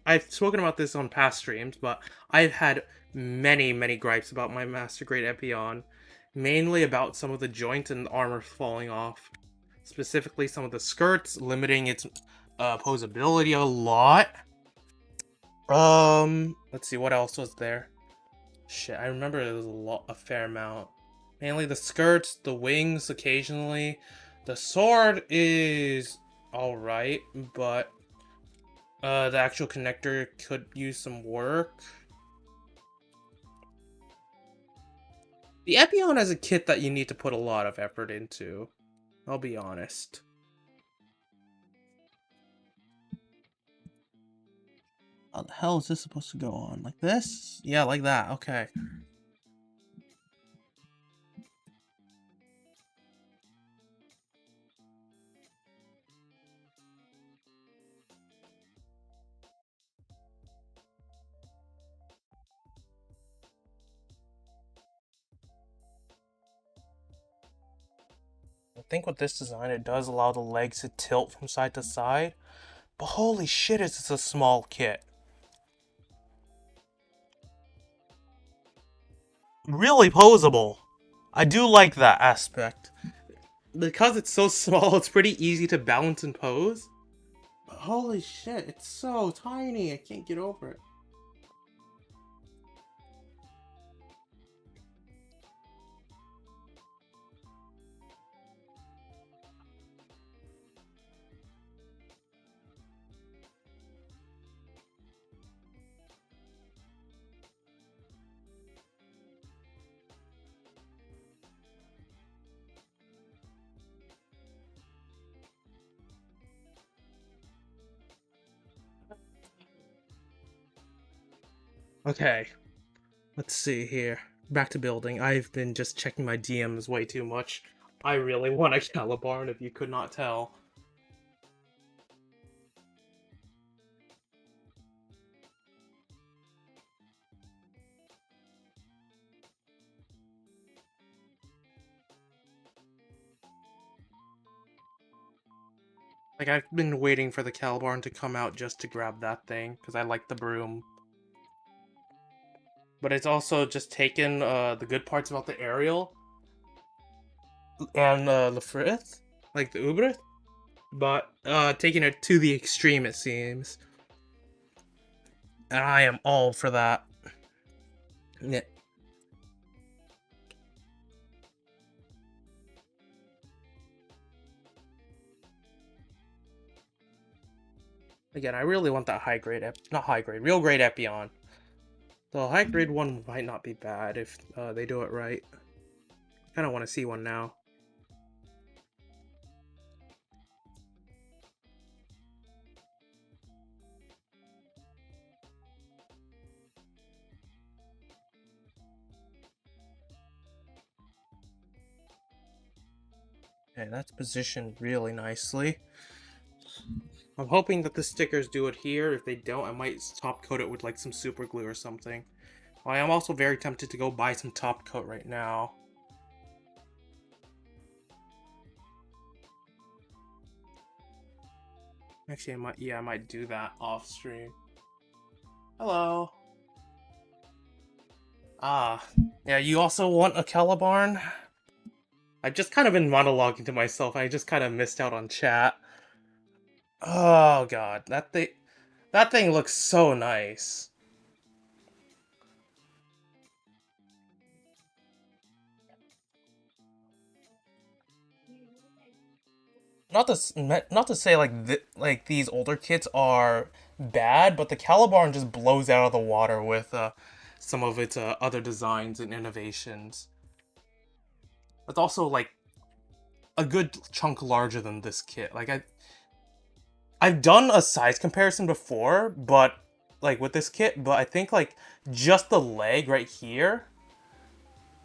I've spoken about this on past streams, but I've had many gripes about my master grade Epion. Mainly about some of the joints and armor falling off. Specifically, some of the skirts, limiting its posability a lot. Let's see, what else was there? Shit, I remember there was a fair amount. Mainly the skirts, the wings occasionally. The sword is alright, but the actual connector could use some work. The Epion is a kit that you need to put a lot of effort into. I'll be honest. How the hell is this supposed to go on? Like this? Yeah, like that. Okay. I think with this design, it does allow the legs to tilt from side to side. But holy shit, is this a small kit. Really posable. I do like that aspect. Because it's so small, it's pretty easy to balance and pose. But holy shit, it's so tiny. I can't get over it. Okay, let's see here. Back to building. I've been just checking my DMs way too much. I really want a Calibarn, if you could not tell. Like, I've been waiting for the Calibarn to come out just to grab that thing, because I like the broom. But it's also just taken the good parts about the aerial and the frith, like the Ubrith, but taking it to the extreme, it seems. And I am all for that. Yeah. Again, I really want that high grade, not high grade, real grade Epion. The high grade one might not be bad if they do it right. Kind of want to see one now. Okay, that's positioned really nicely. I'm hoping that the stickers do it here. If they don't, I might top coat it with like some super glue or something. I am also very tempted to go buy some top coat right now. Actually, I might do that off stream. Hello. Ah, yeah, you also want a Calibarn? I've just kind of been monologuing to myself. I just kind of missed out on chat. Oh god, that thing looks so nice. Not to say like these older kits are bad, but the Calibarn just blows out of the water with some of its other designs and innovations. It's also like a good chunk larger than this kit. Like I've done a size comparison before, but like with this kit, but I think like just the leg right here,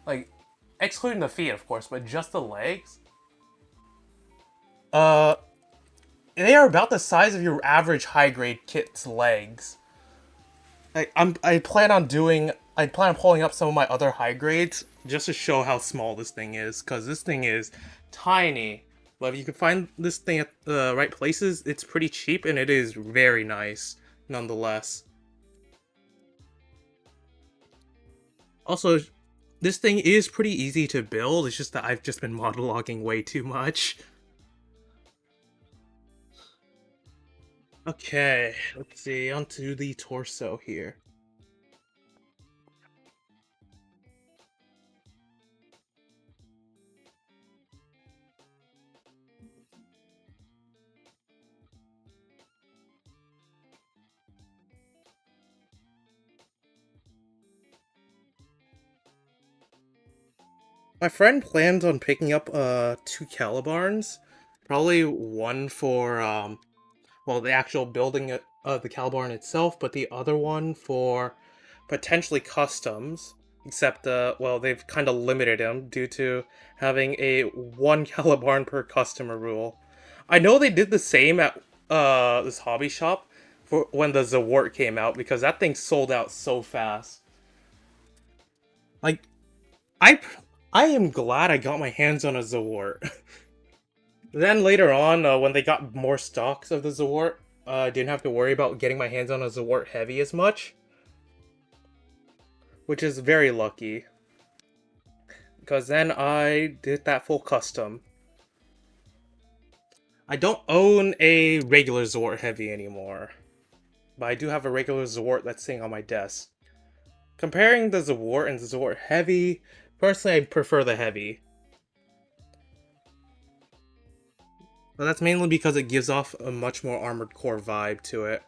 like excluding the feet of course, but just the legs, uh they are about the size of your average high grade kit's legs. Like I plan on pulling up some of my other high grades just to show how small this thing is, because this thing is tiny. But if you can find this thing at the right places, it's pretty cheap and it is very nice nonetheless. Also, this thing is pretty easy to build, it's just that I've just been monologuing way too much. Okay, let's see, onto the torso here. My friend plans on picking up two Calibarns. Probably one for well, the actual building of the Calibarn itself, but the other one for potentially customs. Except well, they've kind of limited him due to having a one Calibarn per customer rule. I know they did the same at this hobby shop for when the Zawart came out, because that thing sold out so fast. Like I I am glad I got my hands on a Zawart. Then later on, when they got more stocks of the Zawart, I didn't have to worry about getting my hands on a Zawart Heavy as much, which is very lucky. Because then I did that full custom. I don't own a regular Zawart Heavy anymore, but I do have a regular Zawart that's sitting on my desk. Comparing the Zawart and the Zawart Heavy, personally I prefer the Heavy. But that's mainly because it gives off a much more Armored Core vibe to it.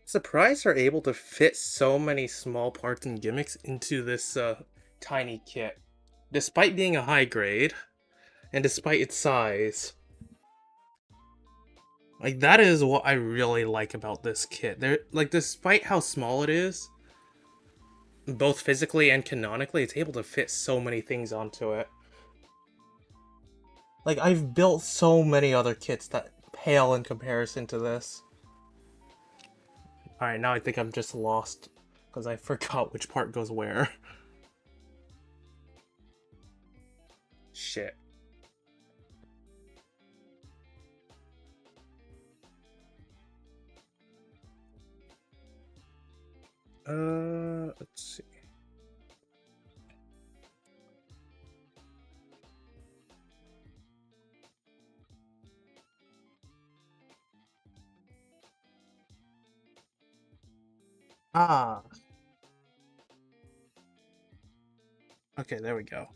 Surprised they're able to fit so many small parts and gimmicks into this tiny kit. despite being a high grade, and despite its size. Like, that is what I really like about this kit. Like, despite how small it is, both physically and canonically, it's able to fit so many things onto it. Like, I've built so many other kits that pale in comparison to this. Alright, now I think I'm just lost, because I forgot which part goes where. Shit. Let's see. Ah. Okay, there we go.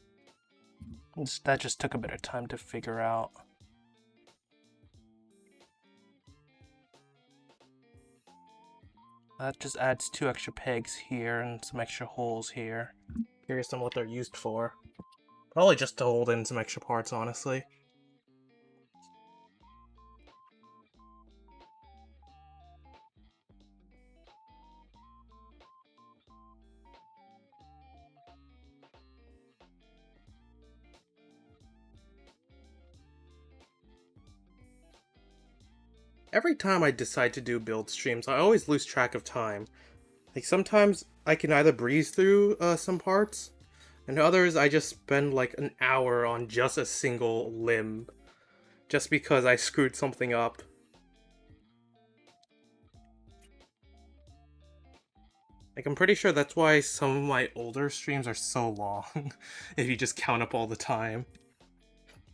That just took a bit of time to figure out. That just adds 2 extra pegs here and some extra holes here. Curious on what they're used for. Probably just to hold in some extra parts, honestly. Every time I decide to do build streams, I always lose track of time. Like, sometimes I can either breeze through some parts, and others I just spend like an hour on just a single limb, just because I screwed something up. Like, I'm pretty sure that's why some of my older streams are so long, if you just count up all the time.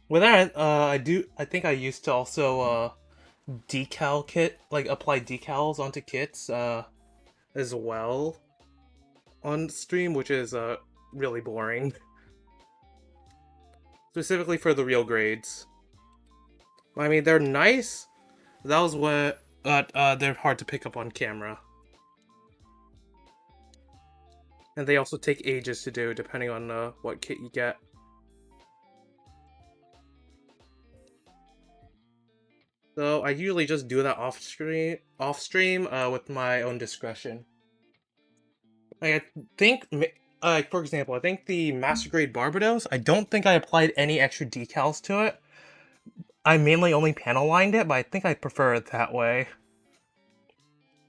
With that, I think I used to also, decal kit, like, apply decals onto kits, as well on stream, which is, really boring. Specifically for the real grades. I mean, they're nice. That was what, but, they're hard to pick up on camera. And they also take ages to do, depending on, what kit you get. So I usually just do that off stream, with my own discretion. Like, I think, for example, I think the Master Grade Barbados, I don't think I applied any extra decals to it. I mainly only panel lined it, but I think I prefer it that way.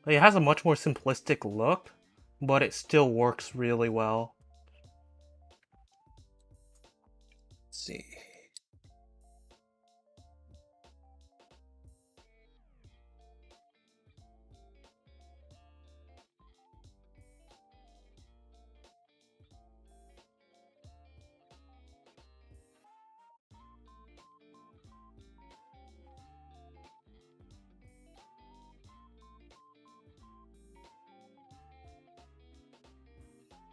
Like, it has a much more simplistic look, but it still works really well. Let's see.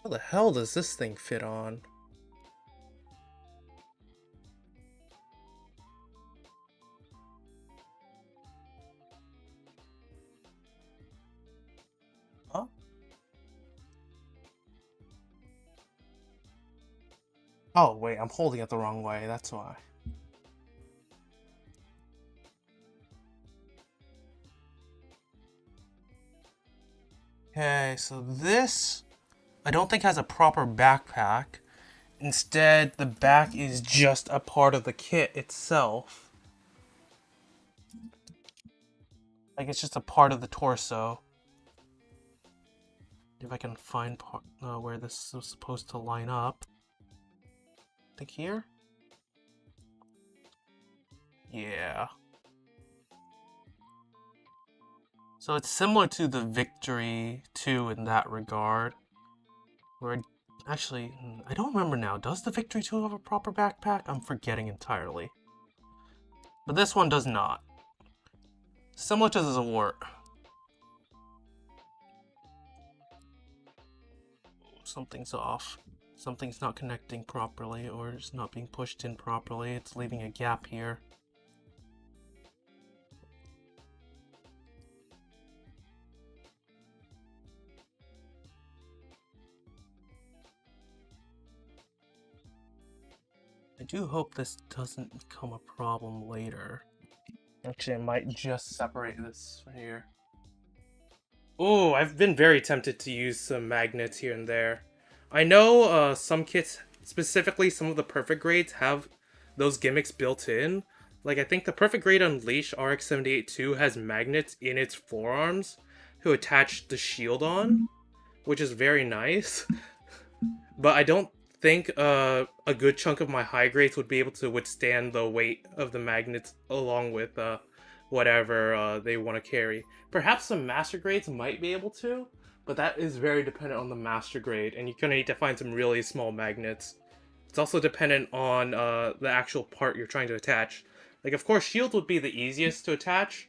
How the hell does this thing fit on? Huh? Oh, wait, I'm holding it the wrong way, that's why. Okay, so this, I don't think has a proper backpack. Instead, the back is just a part of the kit itself. Like, it's just a part of the torso. If I can find where this is supposed to line up. I think here? Yeah. So it's similar to the Victory 2 in that regard. Where, actually, I don't remember now. Does the Victory 2 have a proper backpack? I'm forgetting entirely. But this one does not. Similar to the Zawart. Something's off. Something's not connecting properly, or it's not being pushed in properly. It's leaving a gap here. I do hope this doesn't become a problem later. Actually, I might just separate this right here. Oh, I've been very tempted to use some magnets here and there. I know some kits, specifically some of the perfect grades, have those gimmicks built in. Like, I think the perfect grade Unleash RX-78-2 has magnets in its forearms to attach the shield on, which is very nice. But I don't think a good chunk of my high grades would be able to withstand the weight of the magnets along with whatever they want to carry. Perhaps some master grades might be able to, but that is very dependent on the master grade, and you're going to need to find some really small magnets. It's also dependent on the actual part you're trying to attach. Like, of course, shield would be the easiest to attach,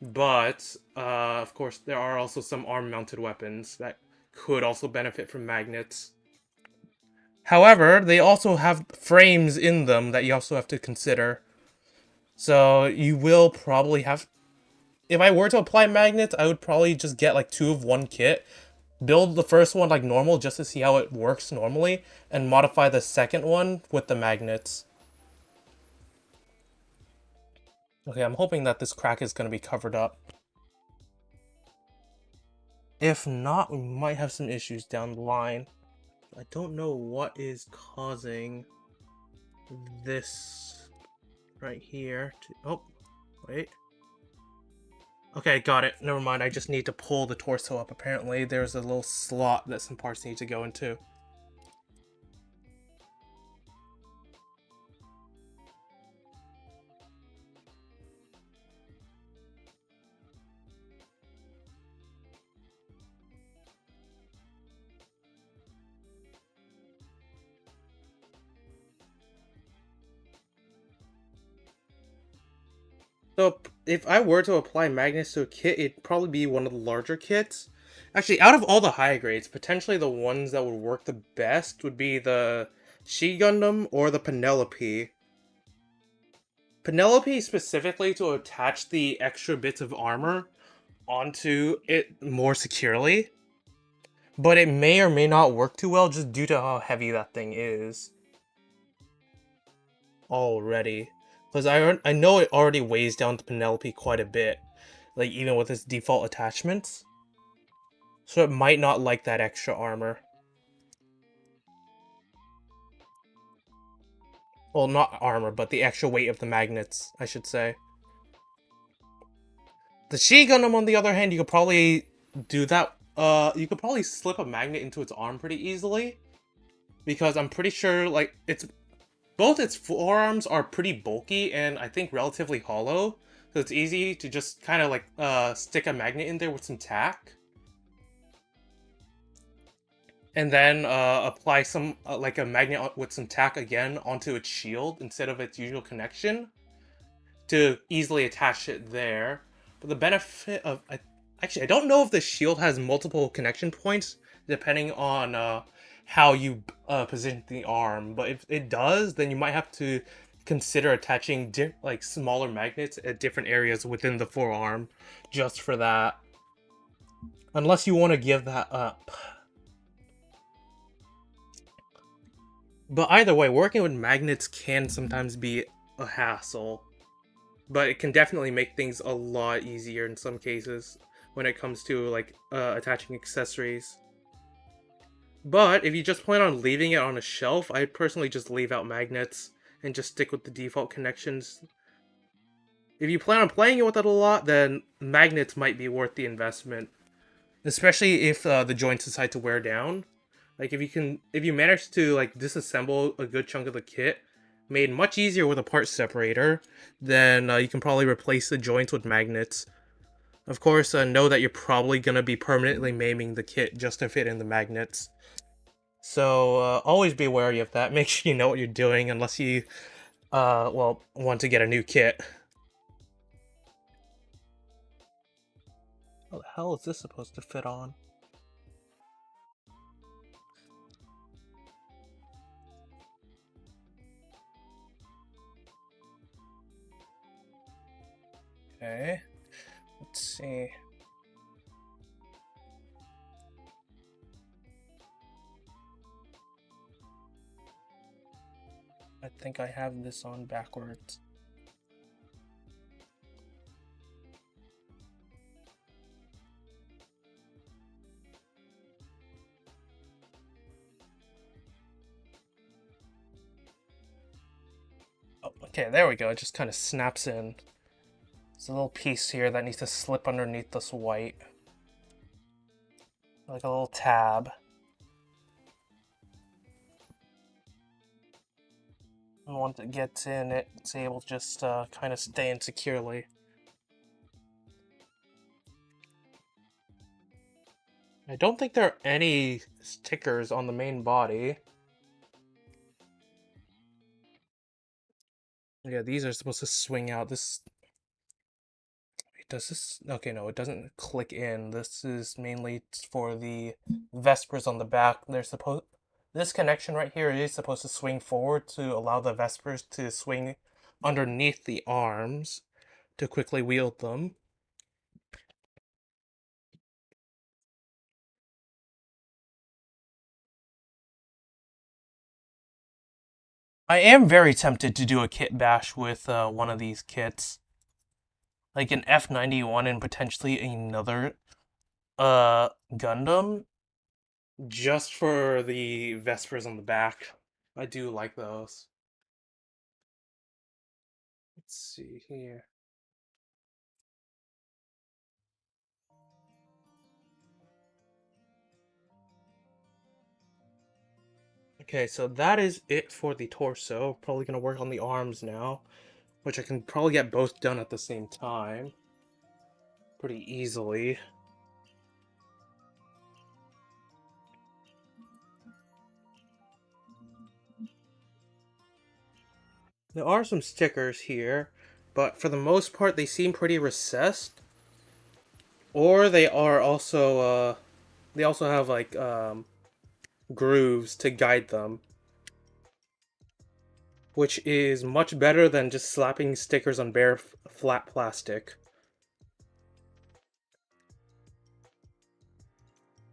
but of course, there are also some arm-mounted weapons that could also benefit from magnets. However, they also have frames in them that you also have to consider. So you will probably have... If I were to apply magnets, I would probably just get like 2 of one kit. Build the first one like normal just to see how it works normally. And modify the second one with the magnets. Okay, I'm hoping that this crack is going to be covered up. If not, we might have some issues down the line. I don't know what is causing this right here. Oh, wait. Okay, got it. Never mind, I just need to pull the torso up. Apparently, there's a little slot that some parts need to go into. So if I were to apply magnets to a kit, it'd probably be one of the larger kits. Actually, out of all the high grades, potentially the ones that would work the best would be the She Gundam or the Penelope. Penelope specifically to attach the extra bits of armor onto it more securely. But it may or may not work too well just due to how heavy that thing is. Already. Because I know it already weighs down to Penelope quite a bit. Like, even with its default attachments. So it might not like that extra armor. Well, not armor, but the extra weight of the magnets, I should say. The She Gundam, on the other hand, you could probably do that. You could probably slip a magnet into its arm pretty easily. Because I'm pretty sure, like, both its forearms are pretty bulky and I think relatively hollow. So it's easy to just kind of like stick a magnet in there with some tack. And then apply some like a magnet with some tack again onto its shield instead of its usual connection to easily attach it there. But the benefit of... actually, I don't know if the shield has multiple connection points depending on how you position the arm. But if it does, then you might have to consider attaching like smaller magnets at different areas within the forearm just for that. Unless you want to give that up. But either way, working with magnets can sometimes be a hassle. But it can definitely make things a lot easier in some cases when it comes to like attaching accessories. But if you just plan on leaving it on a shelf, I personally just leave out magnets and just stick with the default connections. If you plan on playing it with it a lot, then magnets might be worth the investment. Especially if the joints decide to wear down. Like if you manage to like disassemble a good chunk of the kit, made much easier with a part separator, then you can probably replace the joints with magnets. Of course, know that you're probably gonna be permanently maiming the kit just to fit in the magnets. So always be wary of that. Make sure you know what you're doing, unless you, well, want to get a new kit. How the hell is this supposed to fit on? Okay, let's see. I think I have this on backwards. Oh, okay, there we go. It just kind of snaps in. There's a little piece here that needs to slip underneath this white. Like a little tab. And once it gets in, it's able to just kind of stay in securely. I don't think there are any stickers on the main body. Yeah, these are supposed to swing out. This... Does this... Okay, no, it doesn't click in. This is mainly for the Vespers on the back. They're supposed... This connection right here is supposed to swing forward to allow the Vespers to swing underneath the arms to quickly wield them. I am very tempted to do a kit bash with one of these kits. Like an F91 and potentially another Gundam. Just for the Vespers on the back. I do like those. Let's see here. Okay, so that is it for the torso. Probably gonna work on the arms now, which I can probably get both done at the same time. Pretty easily. There are some stickers here, but for the most part they seem pretty recessed. Or they are also, they also have like, grooves to guide them. Which is much better than just slapping stickers on bare flat plastic.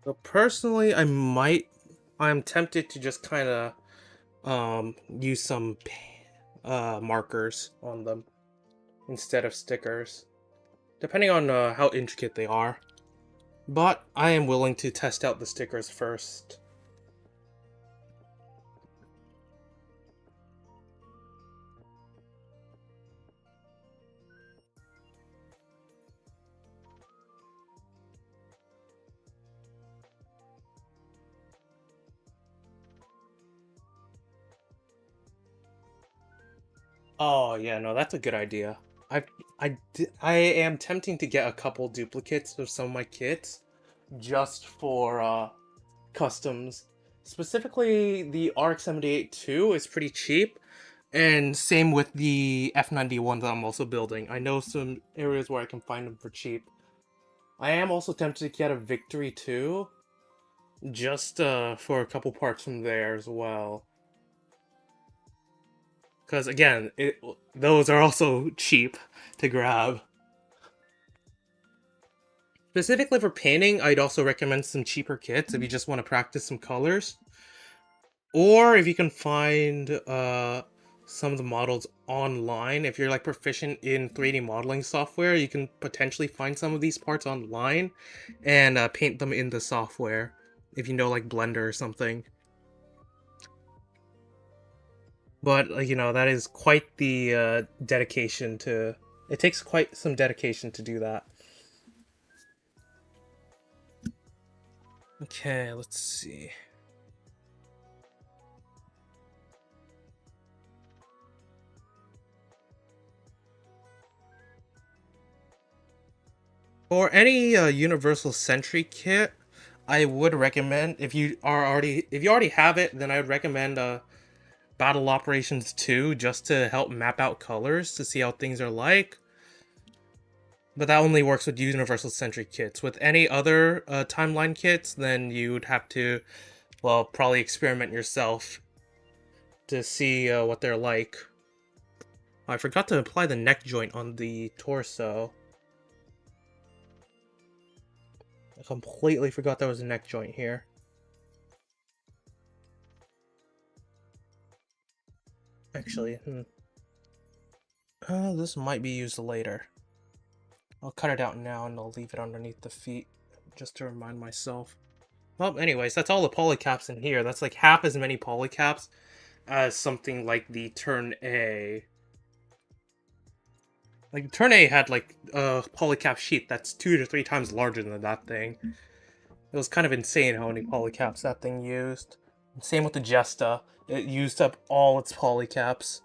But personally, I'm tempted to just kind of use some markers on them instead of stickers, depending on how intricate they are. But I am willing to test out the stickers first. Oh yeah, no, that's a good idea. I am tempting to get a couple duplicates of some of my kits just for customs. Specifically, the RX-78-2 is pretty cheap, and same with the F91 that I'm also building. I know some areas where I can find them for cheap. I am also tempted to get a Victory 2, just for a couple parts from there as well. Because again, those are also cheap to grab. Specifically for painting, I'd also recommend some cheaper kits if you just want to practice some colors. Or if you can find some of the models online, if you're like proficient in 3D modeling software, you can potentially find some of these parts online and paint them in the software if you know like Blender or something. But you know, that is quite the dedication to... It takes quite some dedication to do that. Okay, let's see. For any Universal Sentry kit, I would recommend, if you already have it, then I would recommend Battle Operations 2 just to help map out colors to see how things are like. But that only works with Universal Sentry kits. With any other timeline kits, then you would have to, well, probably experiment yourself to see what they're like. Oh, I forgot to apply the neck joint on the torso. I completely forgot there was a neck joint here. Actually, this might be used later. I'll cut it out now and I'll leave it underneath the feet just to remind myself. Well, anyways, that's all the polycaps in here. That's like half as many polycaps as something like the Turn A. Like, Turn A had like a polycap sheet that's 2 to 3 times larger than that thing. It was kind of insane how many polycaps that thing used. Same with the Jesta. It used up all its polycaps.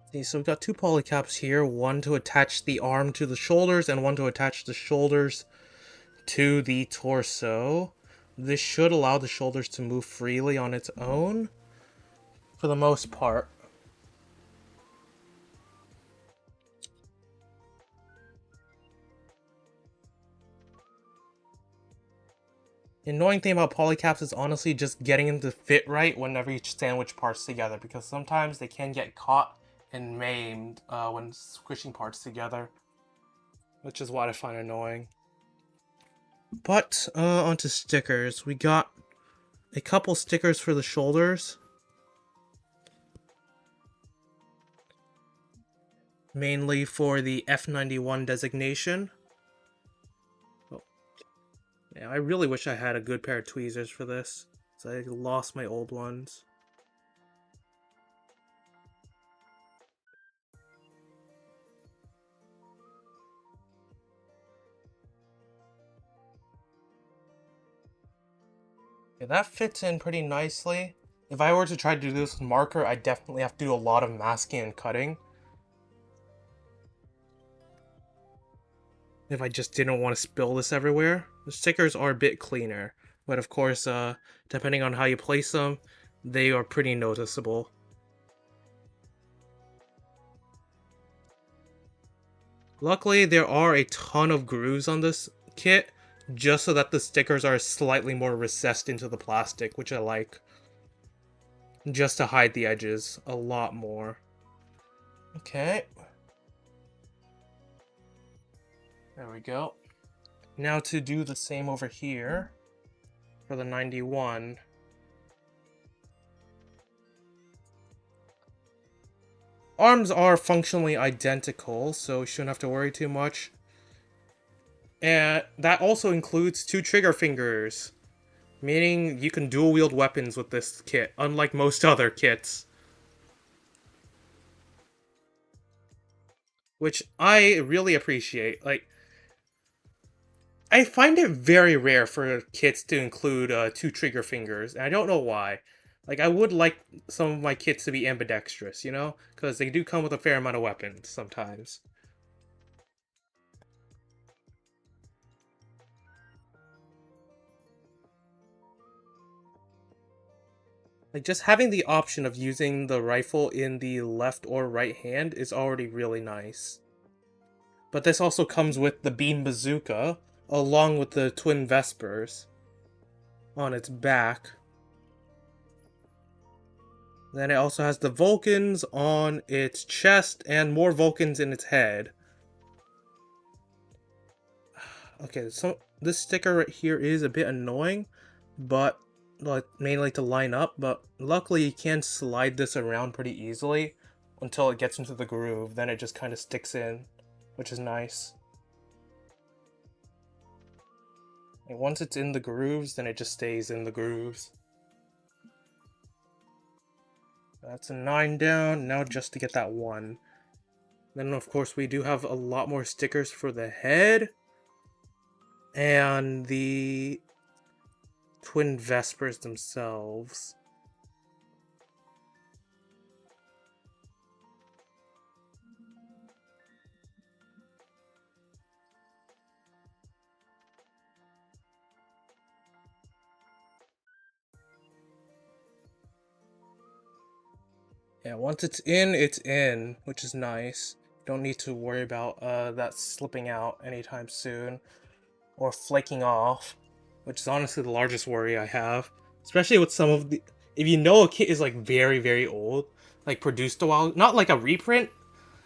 Okay, so we've got 2 polycaps here. One to attach the arm to the shoulders and one to attach the shoulders to the torso. This should allow the shoulders to move freely on its own, for the most part. The annoying thing about polycaps is honestly just getting them to fit right whenever you sandwich parts together, because sometimes they can get caught and maimed when squishing parts together, which is what I find annoying. But onto stickers. We got a couple stickers for the shoulders. Mainly for the F91 designation. Oh. Yeah, I really wish I had a good pair of tweezers for this, so I lost my old ones. Yeah, that fits in pretty nicely. If I were to try to do this with marker, I'd definitely have to do a lot of masking and cutting. If I just didn't want to spill this everywhere. The stickers are a bit cleaner, but of course, depending on how you place them, they are pretty noticeable. Luckily, there are a ton of grooves on this kit, just so that the stickers are slightly more recessed into the plastic, which I like. Just to hide the edges a lot more. Okay. There we go. Now to do the same over here for the 91. Arms are functionally identical, so we shouldn't have to worry too much. And that also includes 2 trigger fingers, meaning you can dual wield weapons with this kit, unlike most other kits. Which I really appreciate. Like, I find it very rare for kits to include 2 trigger fingers, and I don't know why. Like, I would like some of my kits to be ambidextrous, you know? Because they do come with a fair amount of weapons sometimes. Like, just having the option of using the rifle in the left or right hand is already really nice. But this also comes with the beam bazooka, along with the twin Vespers on its back. Then it also has the Vulcans on its chest and more Vulcans in its head. Okay, so this sticker right here is a bit annoying, but like mainly to line up, but luckily you can slide this around pretty easily until it gets into the groove, then it just kind of sticks in, which is nice. And once it's in the grooves, then it just stays in the grooves. That's a 9 down, now just to get that 1. Then of course we do have a lot more stickers for the head and the twin Vespers themselves. Yeah, once it's in, which is nice. Don't need to worry about that slipping out anytime soon or flaking off, which is honestly the largest worry I have. Especially with some of the... If you know a kit is like very, very old, like produced a while, not like a reprint,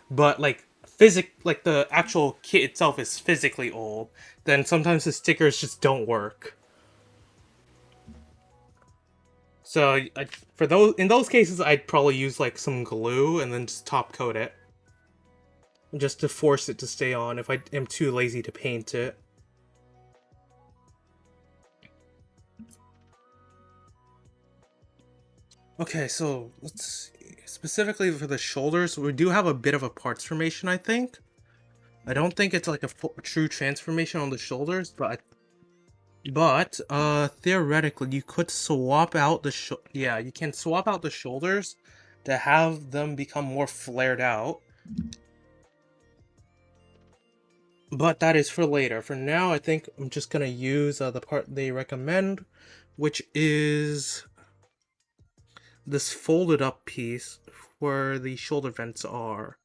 but like like the actual kit itself is physically old, then sometimes the stickers just don't work. So for in those cases, I'd probably use like some glue and then just top coat it, just to force it to stay on if I am too lazy to paint it. Okay, so let's see. Specifically for the shoulders, we do have a bit of a parts formation, I think. I don't think it's like a true transformation on the shoulders, but theoretically you could swap out the yeah, you can swap out the shoulders to have them become more flared out. But that is for later. For now, I think I'm just gonna use the part they recommend, which is this folded up piece where the shoulder vents are.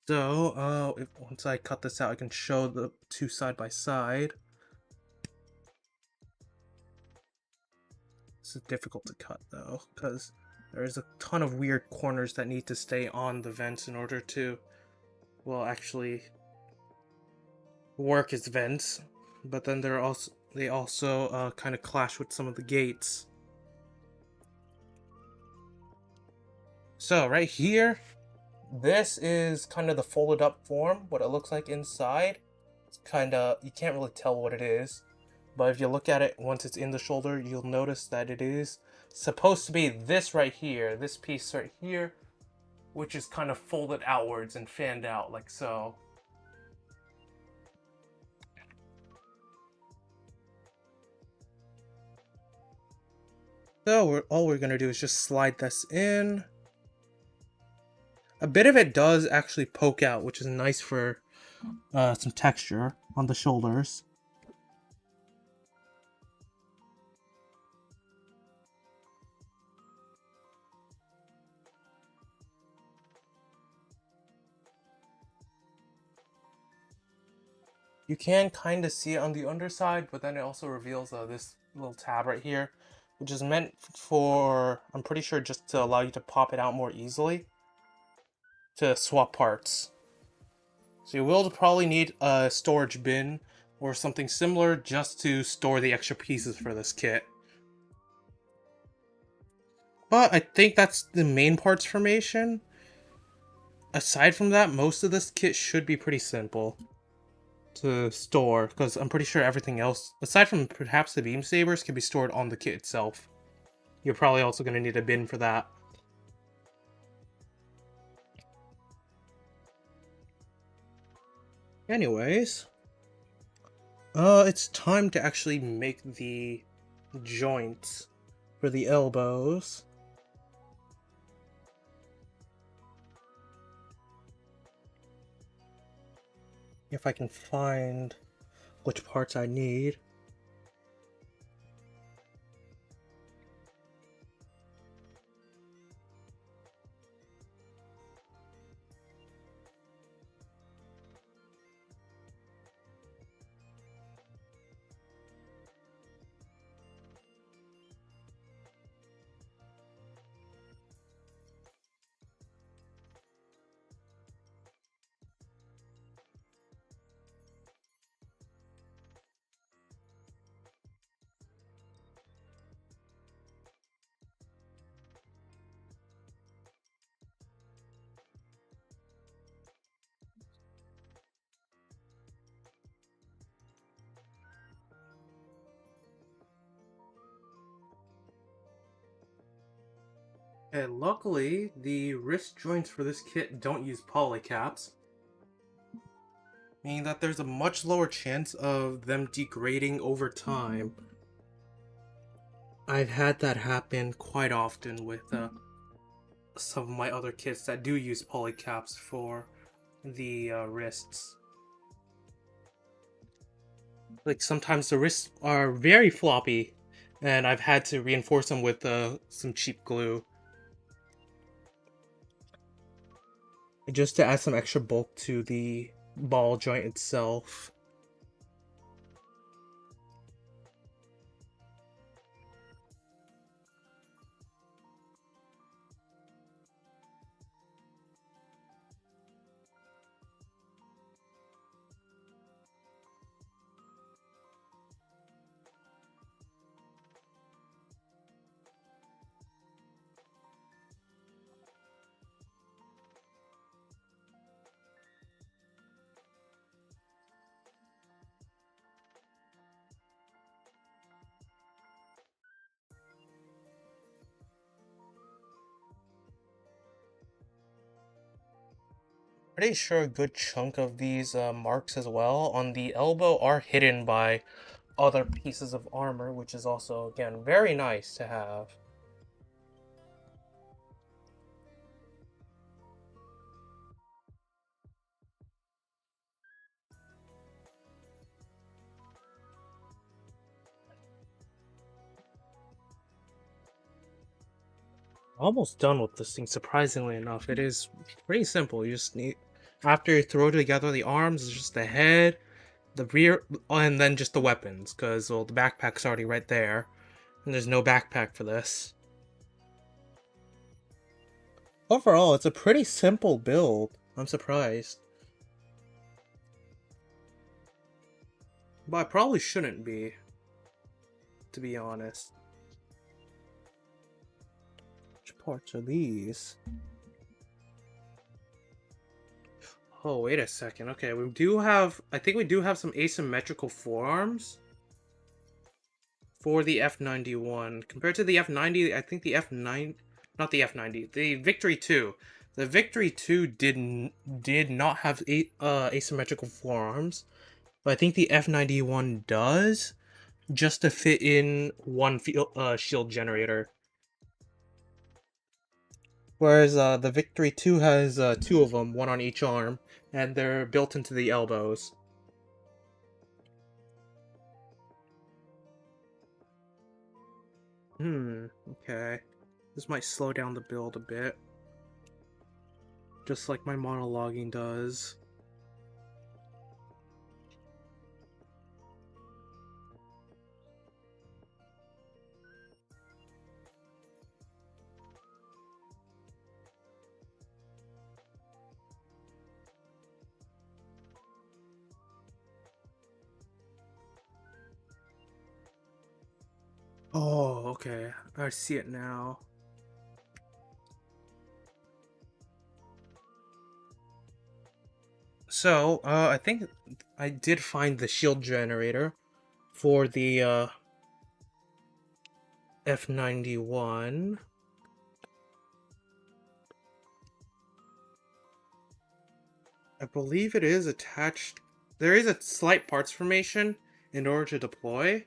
So, once I cut this out, I can show the two side by side. This is difficult to cut though, because there's a ton of weird corners that need to stay on the vents in order to, well, actually work as vents. But then they also kind of clash with some of the gates. So right here, this is kind of the folded up form, what it looks like inside. It's kind of, you can't really tell what it is, but if you look at it once it's in the shoulder, you'll notice that it is supposed to be this right here, this piece right here, which is kind of folded outwards and fanned out like so. So all we're gonna do is just slide this in. A bit of it does actually poke out, which is nice for some texture on the shoulders. You can kind of see it on the underside, but then it also reveals this little tab right here, which is meant for, I'm pretty sure, just to allow you to pop it out more easily to swap parts. So you will probably need a storage bin or something similar just to store the extra pieces for this kit. But I think that's the main parts formation. Aside from that, most of this kit should be pretty simple to store, because I'm pretty sure everything else, aside from perhaps the beam sabers, can be stored on the kit itself. You're probably also going to need a bin for that. Anyways, it's time to actually make the joints for the elbows. If I can find which parts I need. And luckily, the wrist joints for this kit don't use polycaps, meaning that there's a much lower chance of them degrading over time. I've had that happen quite often with some of my other kits that do use polycaps for the wrists. Like sometimes the wrists are very floppy, and I've had to reinforce them with some cheap glue, just to add some extra bulk to the ball joint itself. Pretty sure a good chunk of these marks as well on the elbow are hidden by other pieces of armor, which is also, again, very nice to have. Almost done with this thing, surprisingly enough. It is pretty simple. You just need, after you throw together the arms, it's just the head, the rear, and then just the weapons, because, well, the backpack's already right there, and there's no backpack for this. Overall, it's a pretty simple build. I'm surprised. But I probably shouldn't be, to be honest. Which parts are these? Oh, wait a second. Okay, we do have... I think we do have some asymmetrical forearms for the F91. Compared to the F90, I think the F9... Not the F90. The Victory 2. The Victory 2 did not have asymmetrical forearms. But I think the F91 does, just to fit in one shield generator. Whereas the Victory 2 has two of them, one on each arm, and they're built into the elbows. Okay. This might slow down the build a bit. Just like my monologuing does. Oh, okay. I see it now. So, I think I did find the shield generator for the F91. I believe it is attached. There is a slight parts formation in order to deploy,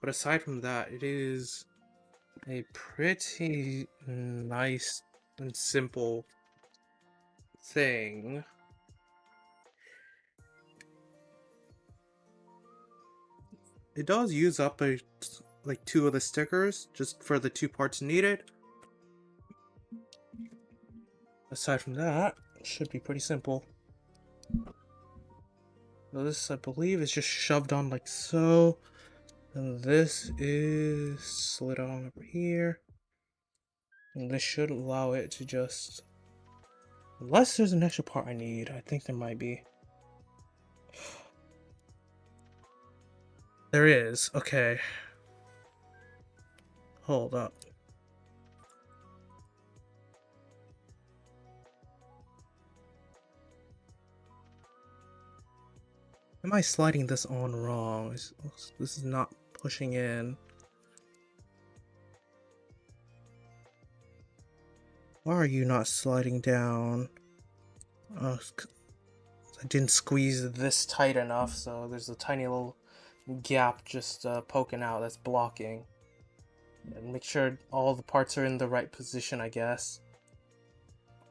but aside from that, it is a pretty nice and simple thing. It does use up like two of the stickers just for the two parts needed. Aside from that, it should be pretty simple. So this, I believe, is just shoved on like so. And this is slid on over here. And this should allow it to just... Unless there's an extra part I need. I think there might be. There is. Okay. Hold up. Am I sliding this on wrong? This is not pushing in. Why are you not sliding down? I didn't squeeze this tight enough, so there's a tiny little gap just poking out that's blocking. And make sure all the parts are in the right position, I guess.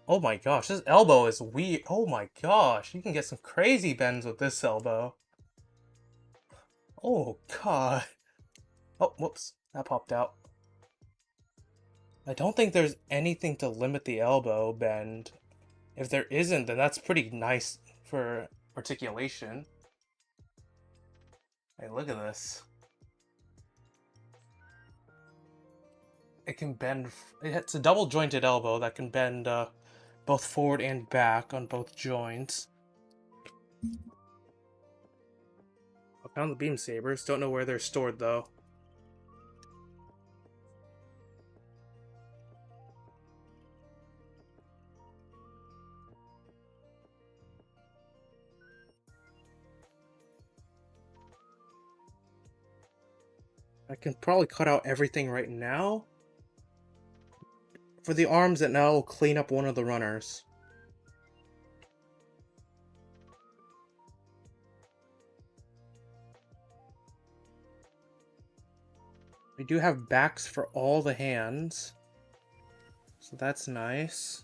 Oh my gosh, this elbow is weird. Oh my gosh, you can get some crazy bends with this elbow. Oh god. Oh, whoops, that popped out. I don't think there's anything to limit the elbow bend. If there isn't, then that's pretty nice for articulation. Hey, look at this. It can bend. It's a double jointed elbow that can bend both forward and back on both joints. I found the beam sabers. Don't know where they're stored though. I can probably cut out everything right now. For the arms, that now will clean up one of the runners. We do have backs for all the hands, so that's nice.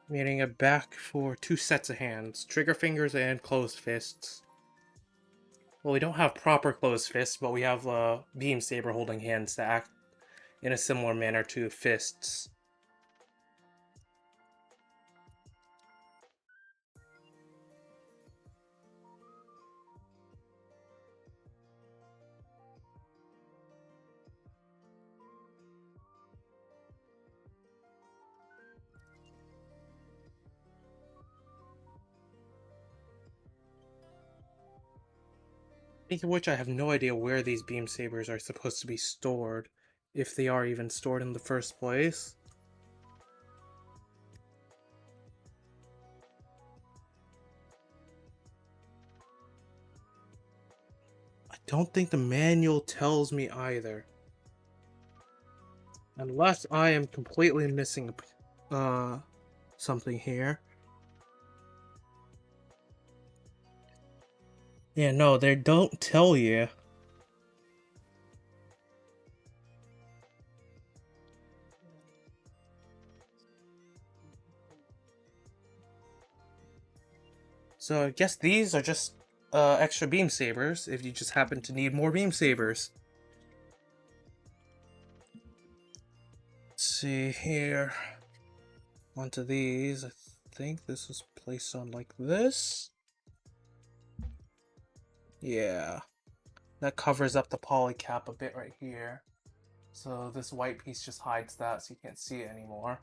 Meaning a back for 2 sets of hands, trigger fingers and closed fists. Well, we don't have proper closed fists, but we have beam saber holding hands that act in a similar manner to fists. Speaking of which, I have no idea where these beam sabers are supposed to be stored, if they are even stored in the first place. I don't think the manual tells me either. Unless I am completely missing something here. Yeah, no, they don't tell you. So I guess these are just extra beam sabers if you just happen to need more beam sabers. Let's see here. Onto these. I think this was placed on like this. Yeah. That covers up the poly cap a bit right here. So this white piece just hides that so you can't see it anymore.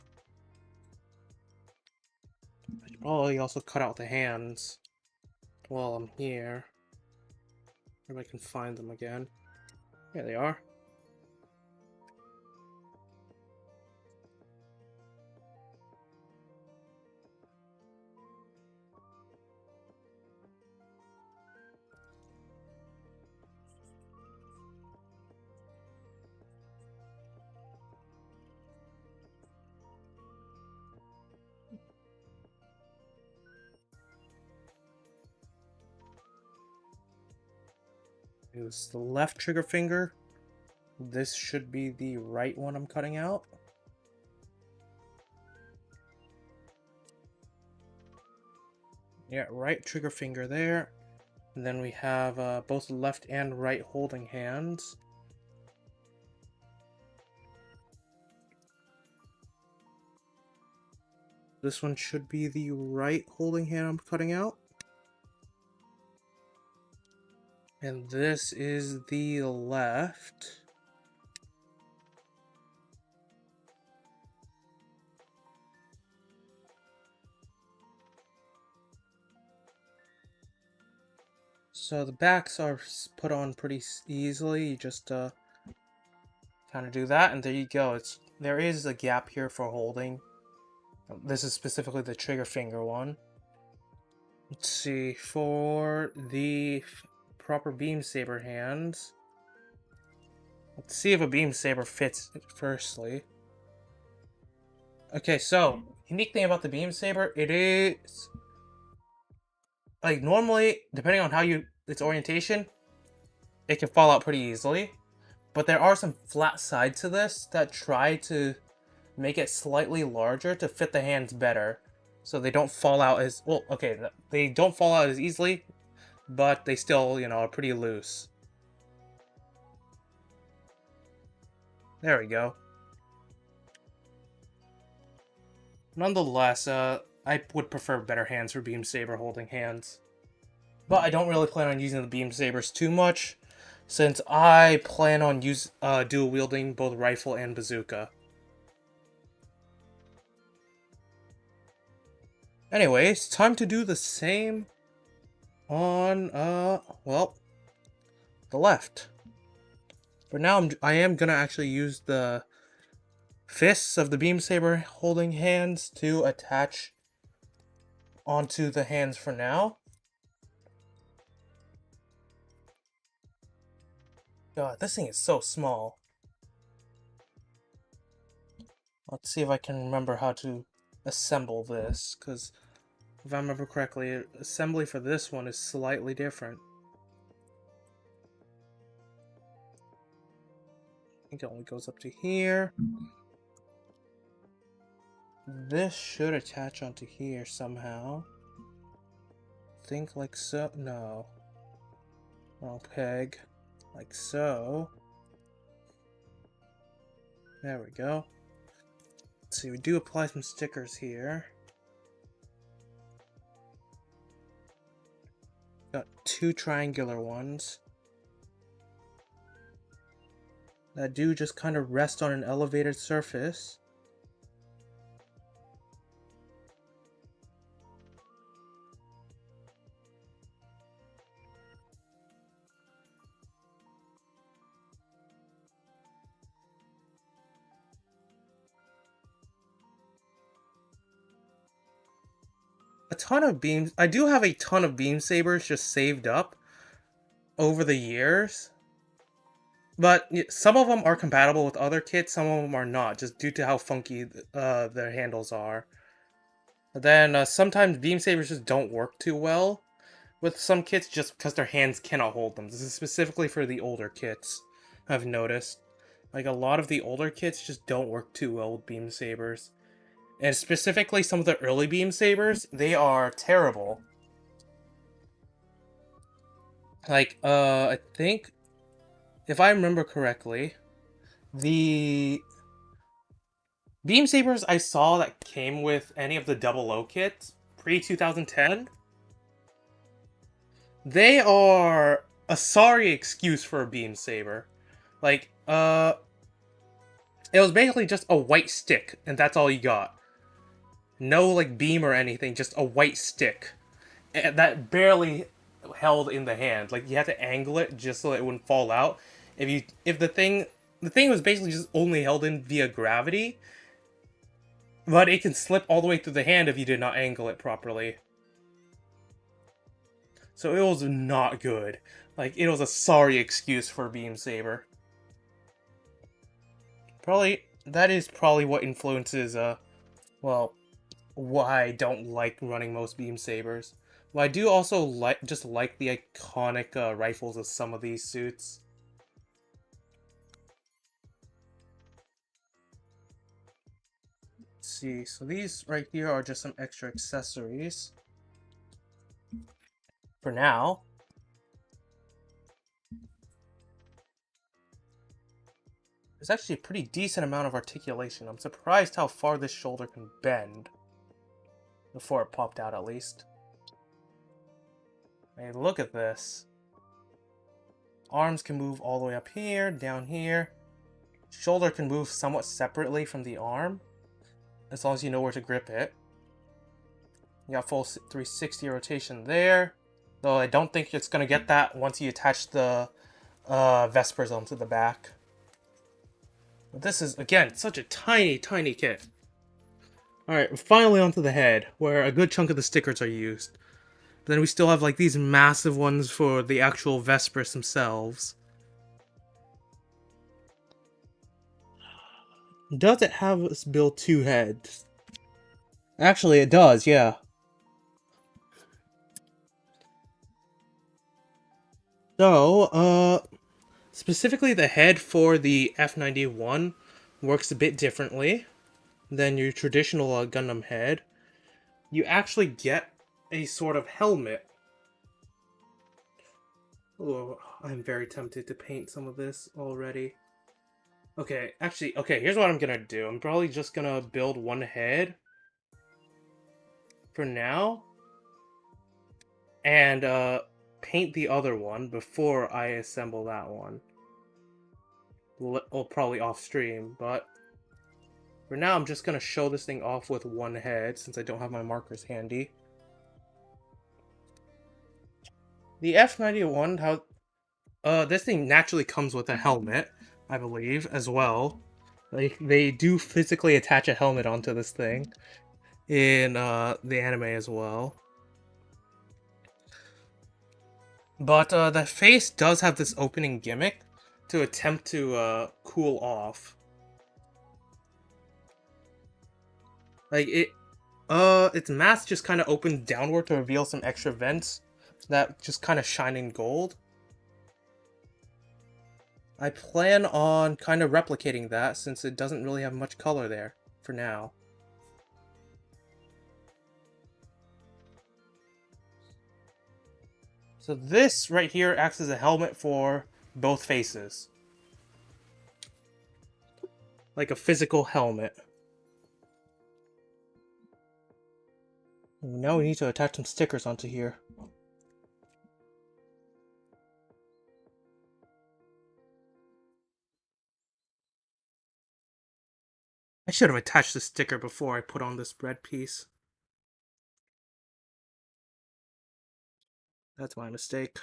I should probably also cut out the hands while I'm here. If I can find them again. There they are. It was the left trigger finger. This should be the right one I'm cutting out. Yeah, right trigger finger there. And then we have both left and right holding hands. This one should be the right holding hand I'm cutting out. And this is the left. So the backs are put on pretty easily. You just kind of do that, and there you go. There is a gap here for holding. This is specifically the trigger finger one. Let's see, for the proper beam saber hands. Let's see if a beam saber fits firstly. Okay, so unique thing about the beam saber, it is like normally, depending on how its orientation, it can fall out pretty easily. But there are some flat sides to this that try to make it slightly larger to fit the hands better, so they don't fall out as well. Okay, they don't fall out as easily, but they still, are pretty loose. There we go. Nonetheless, I would prefer better hands for beam saber holding hands. But I don't really plan on using the beam sabers too much, since I plan on dual wielding both rifle and bazooka. Anyways, time to do the same on well, the left. For now, I am gonna actually use the fists of the beam saber holding hands to attach onto the hands for now. God, this thing is so small. Let's see if I can remember how to assemble this, because if I remember correctly, assembly for this one is slightly different. I think it only goes up to here. This should attach onto here somehow. Think like so. No. Wrong peg. Like so. There we go. Let's see, we do apply some stickers here. Got 2 triangular ones that do just kind of rest on an elevated surface. A ton of beams. I do have a ton of beam sabers just saved up over the years. But some of them are compatible with other kits, some of them are not, just due to how funky their handles are. But then sometimes beam sabers just don't work too well with some kits just because their hands cannot hold them. This is specifically for the older kits, I've noticed. Like a lot of the older kits just don't work too well with beam sabers. And specifically some of the early beam sabers, they are terrible. Like, I think, if I remember correctly, the beam sabers I saw that came with any of the double O kits pre-2010, they are a sorry excuse for a beam saber. Like, it was basically just a white stick, and that's all you got. No, like, beam or anything, just a white stick. And that barely held in the hand. Like, you had to angle it just so it wouldn't fall out. If the thing was basically just only held in via gravity, but it can slip all the way through the hand if you did not angle it properly. So it was not good. Like, it was a sorry excuse for Beam Saber. That is probably what influences, well, why I don't like running most Beam Sabers. Well, I do also like the iconic rifles of some of these suits. Let's see, so these right here are just some extra accessories. For now. There's actually a pretty decent amount of articulation. I'm surprised how far this shoulder can bend. Before it popped out, at least. Hey, look at this. Arms can move all the way up here, down here. Shoulder can move somewhat separately from the arm, as long as you know where to grip it. You got full 360 rotation there. Though I don't think it's going to get that once you attach the Vespers onto the back. But this is, again, such a tiny, tiny kit. Alright, finally onto the head, where a good chunk of the stickers are used. But then we still have, like, these massive ones for the actual Vespers themselves. Does it have us build 2 heads? Actually, it does, yeah. So, specifically the head for the F91 works a bit differently than your traditional Gundam head. You actually get a sort of helmet. Oh, I'm very tempted to paint some of this already. Okay, actually, here's what I'm gonna do. I'm probably just gonna build one head for now, and paint the other one before I assemble that one. Well, probably off stream, but for now I'm just gonna show this thing off with one head since I don't have my markers handy. The F91, this thing naturally comes with a helmet, I believe, as well. They do physically attach a helmet onto this thing in the anime as well. But the face does have this opening gimmick to attempt to cool off. Like its mask just kind of opens downward to reveal some extra vents that just kind of shine in gold. I plan on kind of replicating that since it doesn't really have much color there for now. So this right here acts as a helmet for both faces. Like a physical helmet. Now we need to attach some stickers onto here. I should have attached the sticker before I put on this red piece. That's my mistake.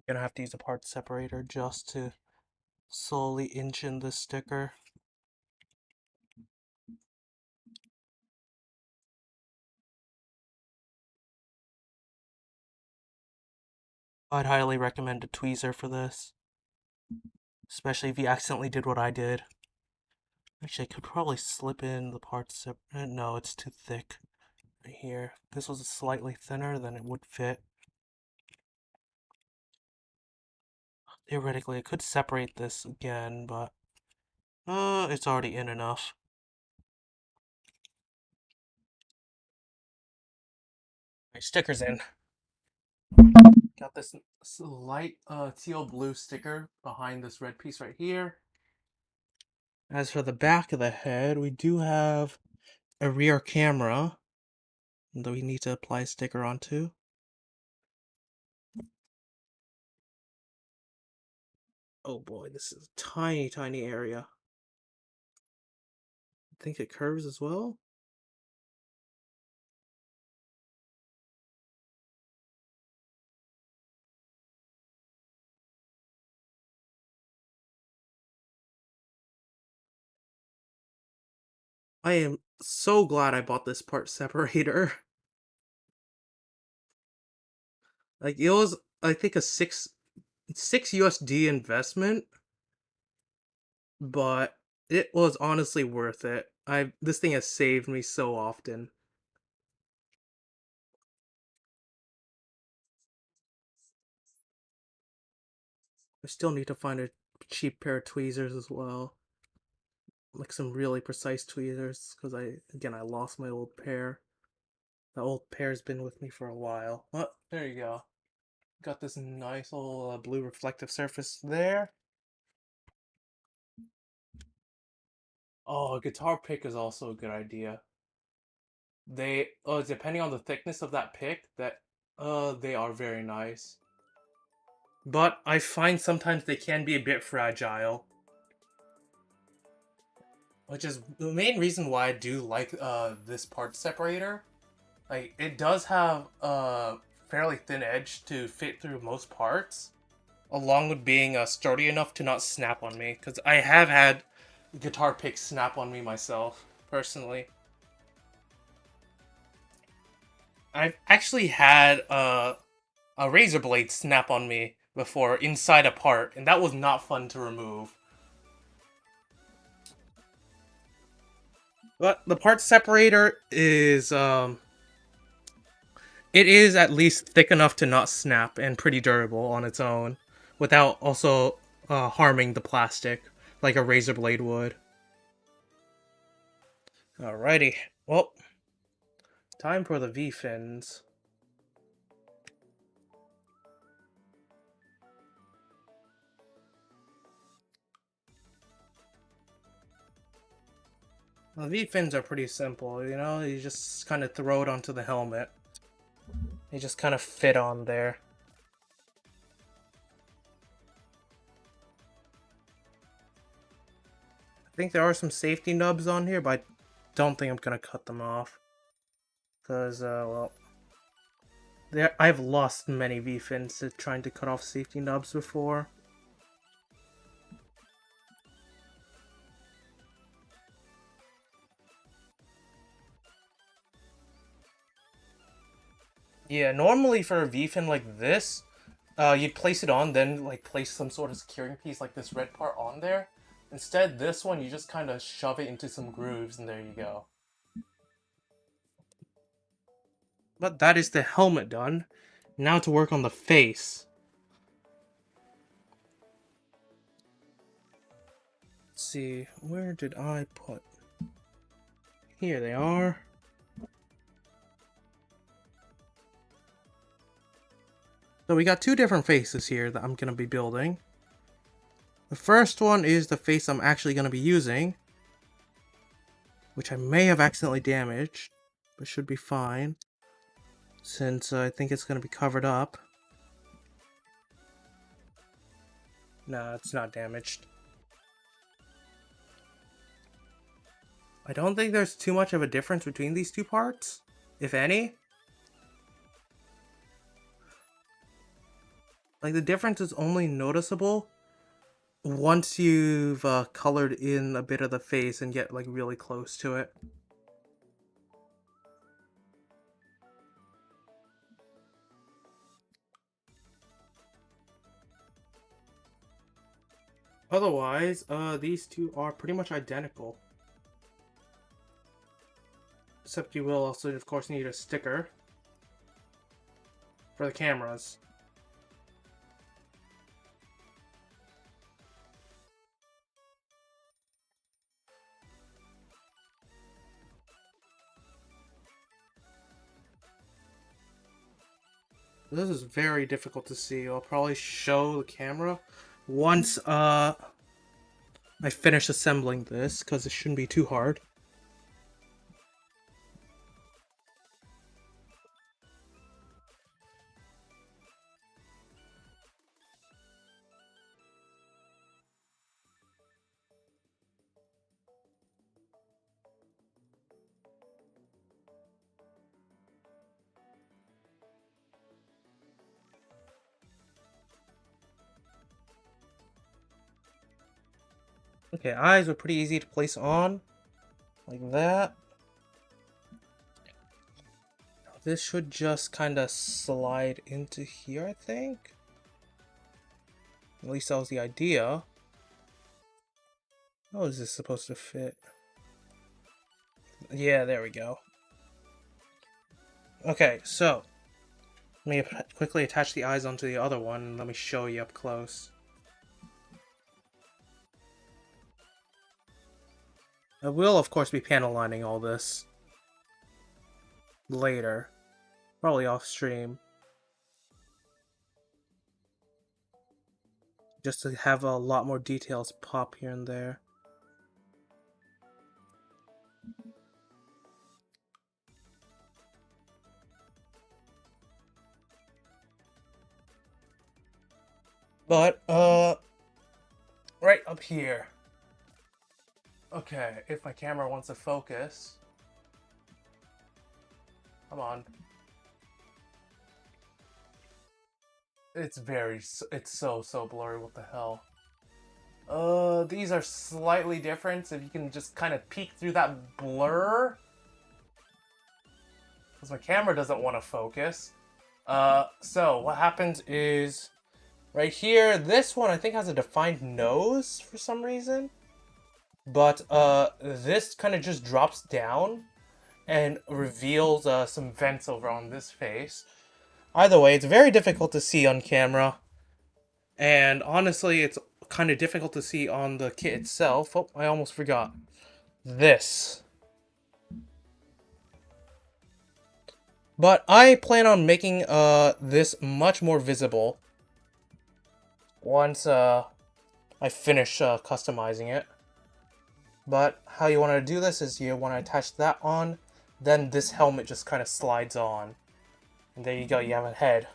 I'm gonna have to use a part separator just to slowly inch in this sticker. I'd highly recommend a tweezer for this. Especially if you accidentally did what I did. Actually, I could probably slip in the parts. No, it's too thick. Right here. If this was slightly thinner, then it would fit. Theoretically, I could separate this again, but it's already in enough. My sticker's in. Got this light teal blue sticker behind this red piece right here. As for the back of the head, we do have a rear camera that we need to apply a sticker onto. Oh boy, this is a tiny, tiny area. I think it curves as well. I am so glad I bought this part separator. Like it was, I think, a six USD investment, but it was honestly worth it. This thing has saved me so often. I still need to find a cheap pair of tweezers as well, like some really precise tweezers, because I lost my old pair. The old pair's been with me for a while. Oh, there you go. Got this nice little blue reflective surface there. Oh, a guitar pick is also a good idea. Depending on the thickness of that pick, they are very nice. But I find sometimes they can be a bit fragile. Which is the main reason why I do like this part separator. Like, it does have a fairly thin edge to fit through most parts, along with being sturdy enough to not snap on me. Because I have had guitar picks snap on me myself, personally. I've actually had a razor blade snap on me before inside a part, and that was not fun to remove. But the part separator is it is at least thick enough to not snap and pretty durable on its own, without also harming the plastic like a razor blade would. Alrighty, well, time for the V-fins. The V-fins are pretty simple, you know, you just kind of throw it onto the helmet. They just kind of fit on there. I think there are some safety nubs on here, but I don't think I'm gonna cut them off. Because, well, I've lost many V-fins to trying to cut off safety nubs before. Yeah, normally for a V-fin like this, you'd place it on, then like place some sort of securing piece like this red part on there. Instead, this one you just kind of shove it into some grooves, and there you go. But that is the helmet done. Now to work on the face. Let's see, where did I put? Here they are. So we got two different faces here that I'm going to be building. The first one is the face I'm actually going to be using, which I may have accidentally damaged, but should be fine, since I think it's going to be covered up. Nah, it's not damaged. I don't think there's too much of a difference between these two parts, if any. Like, the difference is only noticeable once you've colored in a bit of the face and get like really close to it. Otherwise, these two are pretty much identical. Except you will also, of course, need a sticker for the cameras. This is very difficult to see. I'll probably show the camera once I finish assembling this, because it shouldn't be too hard. Okay, eyes are pretty easy to place on, like that. This should just kind of slide into here, I think. At least that was the idea. How is this supposed to fit? Yeah, there we go. Okay, so let me quickly attach the eyes onto the other one, and let me show you up close. I will, of course, be panel lining all this later, probably off stream, just to have a lot more details pop here and there. But, right up here. Okay, if my camera wants to focus. Come on. It's so blurry, what the hell. These are slightly different, if you can just kind of peek through that blur. Because my camera doesn't want to focus. So what happens is, right here, this one I think has a defined nose for some reason. But this kind of just drops down and reveals some vents over on this face. Either way, it's very difficult to see on camera. And honestly, it's kind of difficult to see on the kit itself. Oh, I almost forgot. This. But I plan on making this much more visible once I finish customizing it. But how you want to do this is you want to attach that on, then this helmet just kind of slides on. And there you go, you have a head.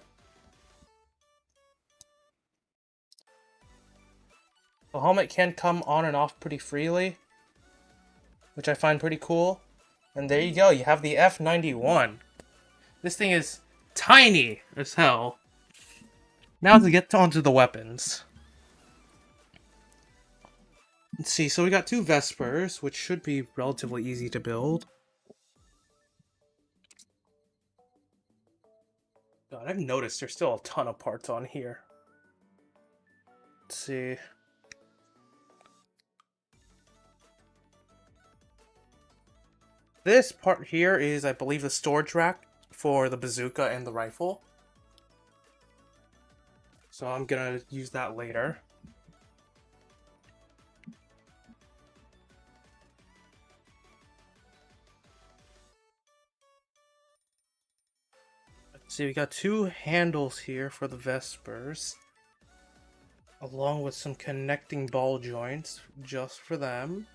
The helmet can come on and off pretty freely, which I find pretty cool. And there you go, you have the F91. This thing is tiny as hell. Now to get onto the weapons. Let's see, so we got two Vespers, which should be relatively easy to build. God, But I've noticed there's still a ton of parts on here. Let's see. This part here is, I believe, the storage rack for the bazooka and the rifle. So I'm gonna use that later. Let's see, we got two handles here for the Vespers, along with some connecting ball joints just for them.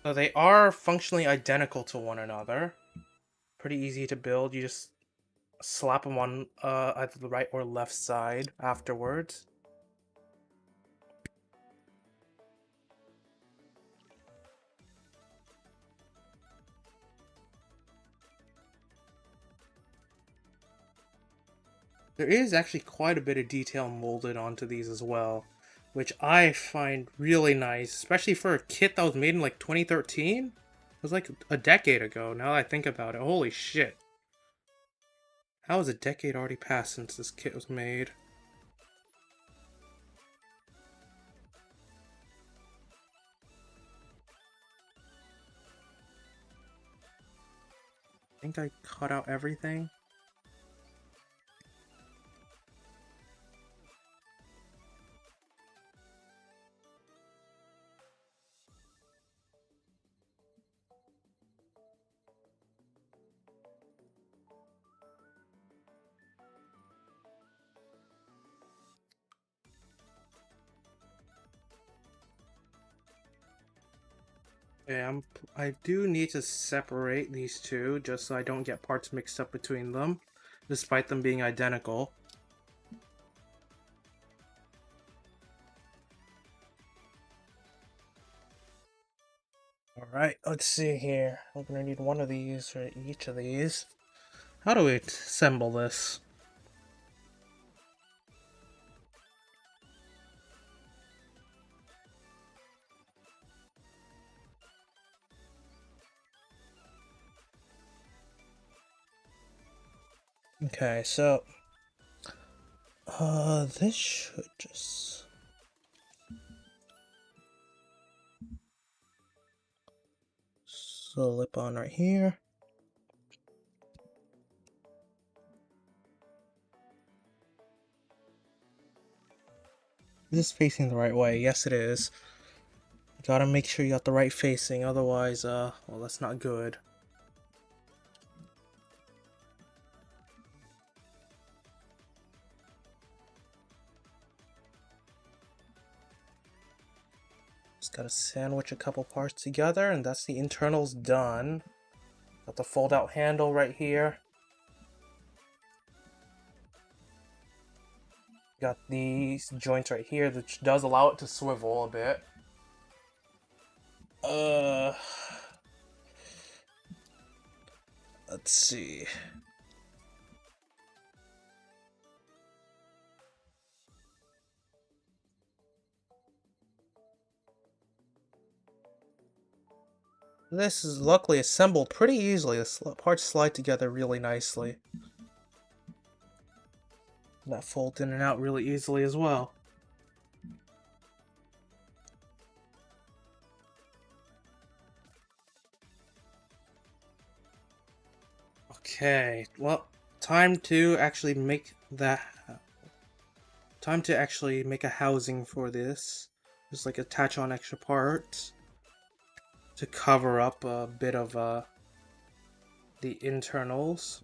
So they are functionally identical to one another. Pretty easy to build. You just slap them on either the right or left side afterwards. There is actually quite a bit of detail molded onto these as well, which I find really nice, especially for a kit that was made in like 2013. It was like a decade ago, now that I think about it. Holy shit. How has a decade already passed since this kit was made? I think I cut out everything. Yeah, I do need to separate these two just so I don't get parts mixed up between them, despite them being identical. Alright, let's see here. I'm gonna need one of these for each of these. How do we assemble this? Okay, so this should just slip on right here. Is this facing the right way? Yes, it is. You gotta make sure you got the right facing, otherwise, well, that's not good. Just gotta sandwich a couple parts together, and that's the internals done. Got the fold-out handle right here. Got these joints right here, which does allow it to swivel a bit. Let's see. This is luckily assembled pretty easily. The parts slide together really nicely. That folds in and out really easily as well. Okay, well, time to actually make that. Time to actually make a housing for this. Just like attach on extra parts to cover up a bit of the internals.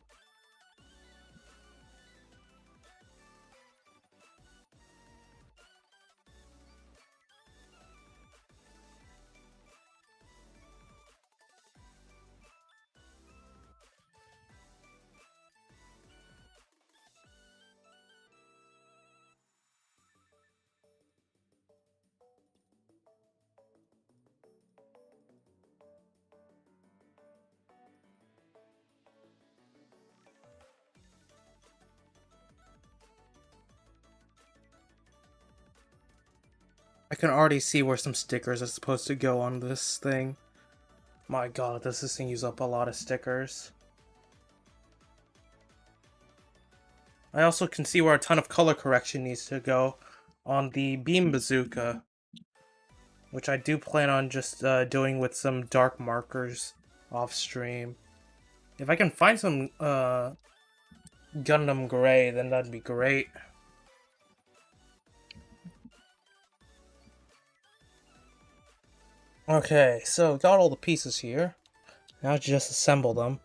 I can already see where some stickers are supposed to go on this thing. My god, does this thing use up a lot of stickers. I also can see where a ton of color correction needs to go on the beam bazooka, which I do plan on just doing with some dark markers off stream. If I can find some Gundam Gray, then that'd be great. Okay, so got all the pieces here. Now just assemble them.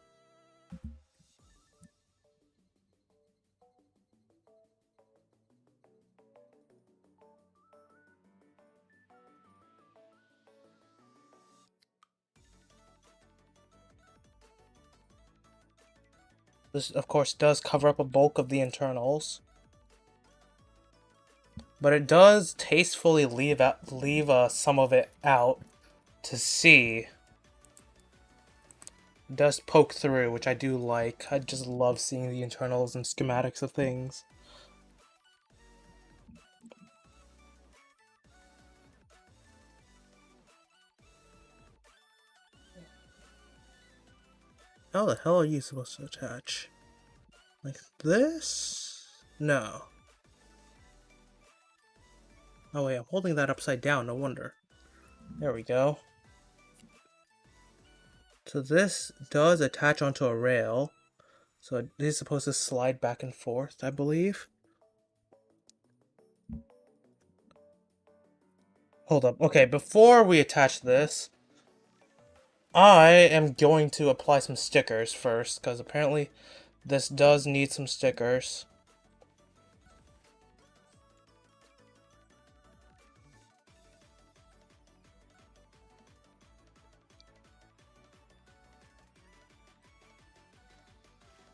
This, of course, does cover up a bulk of the internals. But it does tastefully leave some of it out to see. It does poke through, which I do like. I just love seeing the internals and schematics of things. How the hell are you supposed to attach? Like this? No. Oh wait, I'm holding that upside down, no wonder. There we go. So this does attach onto a rail. So it is supposed to slide back and forth, I believe. Hold up. Okay, before we attach this, I am going to apply some stickers first, because apparently this does need some stickers.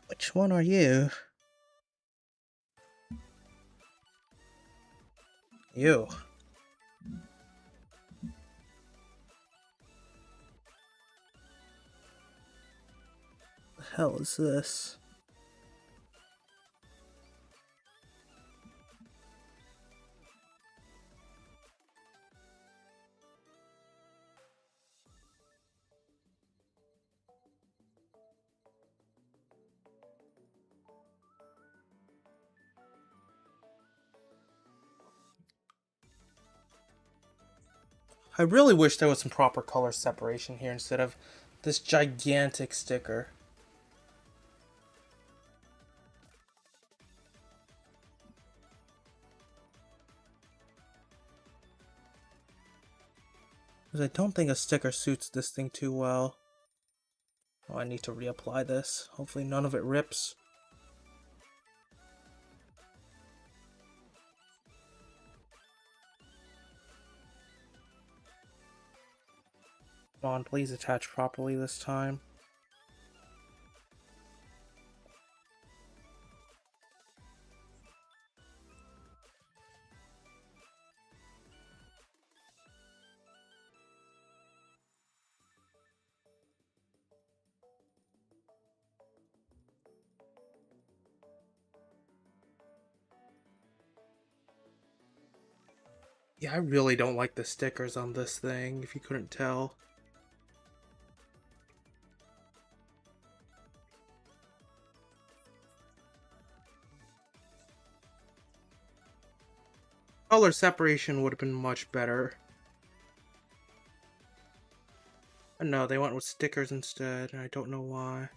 Which one are you? You. The hell is this? I really wish there was some proper color separation here instead of this gigantic sticker. Because I don't think a sticker suits this thing too well. Oh, I need to reapply this. Hopefully none of it rips. Come on, please attach properly this time. Yeah, I really don't like the stickers on this thing, if you couldn't tell. Color separation would have been much better. But no, they went with stickers instead, and I don't know why.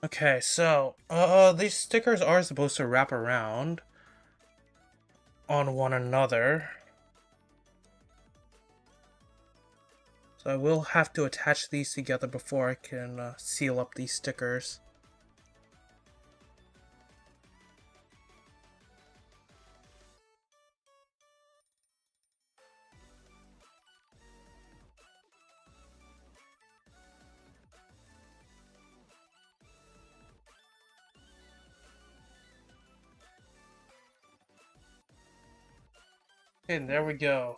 Okay, so, these stickers are supposed to wrap around on one another. So I will have to attach these together before I can seal up these stickers. And there we go.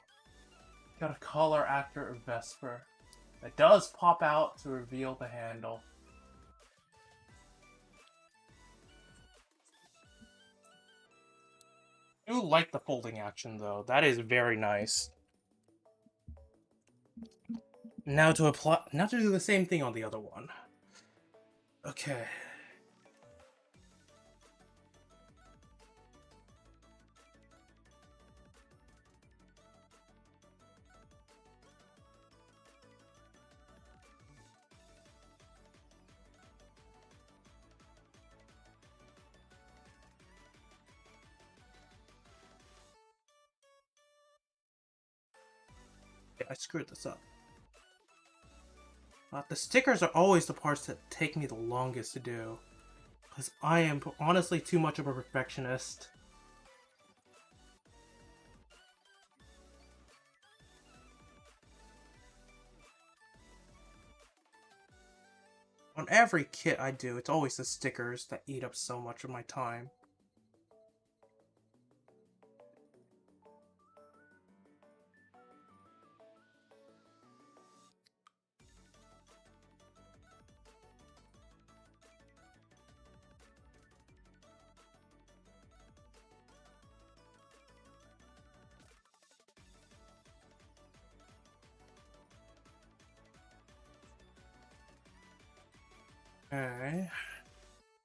Got a color accurate Vesper. It does pop out to reveal the handle. I do like the folding action though. That is very nice. Now to do the same thing on the other one. Okay. Yeah, I screwed this up. The stickers are always the parts that take me the longest to do. Because I am honestly too much of a perfectionist. On every kit I do, it's always the stickers that eat up so much of my time. Okay.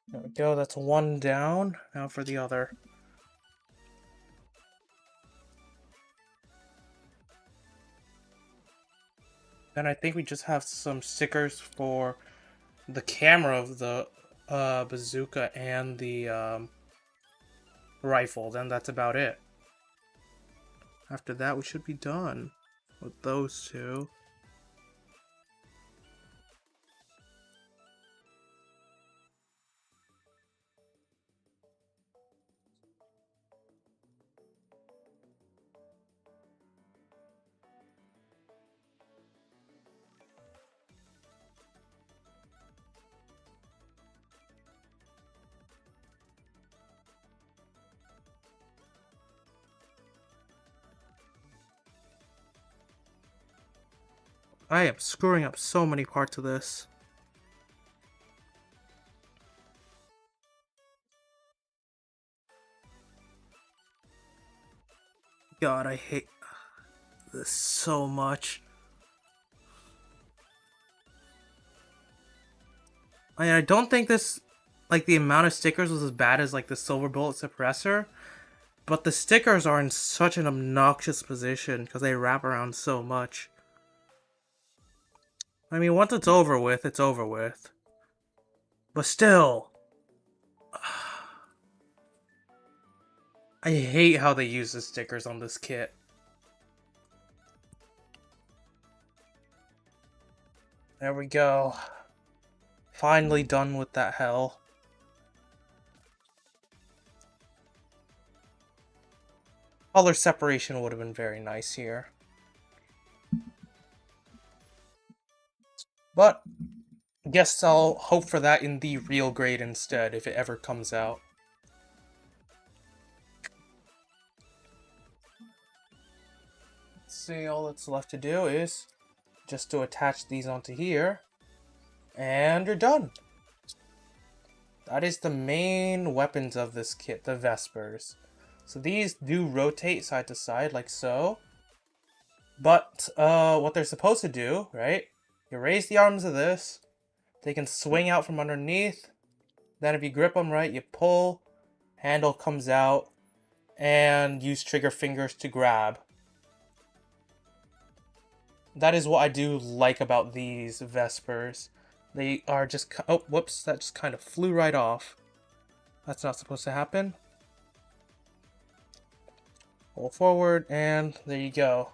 There we go, that's one down. Now for the other. Then I think we just have some stickers for the camera of the bazooka and the rifle. Then that's about it. After that, we should be done with those two. I am screwing up so many parts of this. God, I hate this so much. I don't think this, like, the amount of stickers was as bad as, like, the silver bullet suppressor. But the stickers are in such an obnoxious position because they wrap around so much. I mean, once it's over with, it's over with. But still. I hate how they use the stickers on this kit. There we go. Finally done with that hell. Color separation would have been very nice here. But I guess I'll hope for that in the real grade instead, if it ever comes out. Let's see, all that's left to do is just to attach these onto here. And you're done. That is the main weapons of this kit, the Vespers. So these do rotate side to side like so. But what they're supposed to do, right? You raise the arms of this. They can swing out from underneath. Then if you grip them right, you pull. Handle comes out. And use trigger fingers to grab. That is what I do like about these Vespers. They are just... Oh, whoops. That just kind of flew right off. That's not supposed to happen. Pull forward, and there you go.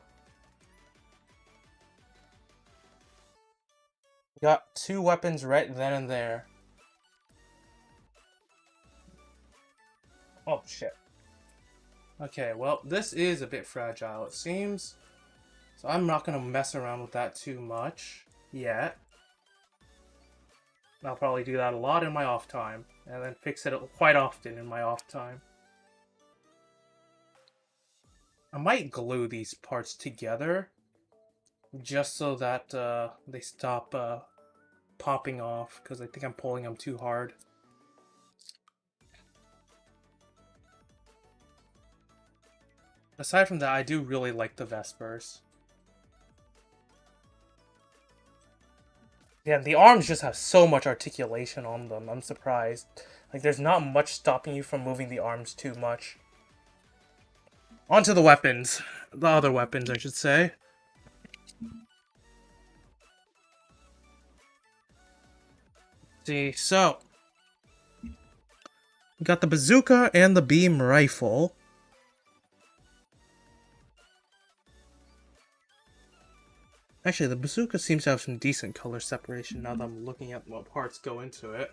Got two weapons right then and there. Oh, shit. Okay, well, this is a bit fragile, it seems. So I'm not going to mess around with that too much yet. I'll probably do that a lot in my off time, and then fix it quite often in my off time. I might glue these parts together just so that they stop popping off, because I think I'm pulling them too hard. Aside from that, I do really like the Vespers. Yeah, the arms just have so much articulation on them. I'm surprised. Like, there's not much stopping you from moving the arms too much. Onto the weapons. The other weapons, I should say. See, so we got the bazooka and the beam rifle. Actually, the bazooka seems to have some decent color separation now that I'm looking at what parts go into it.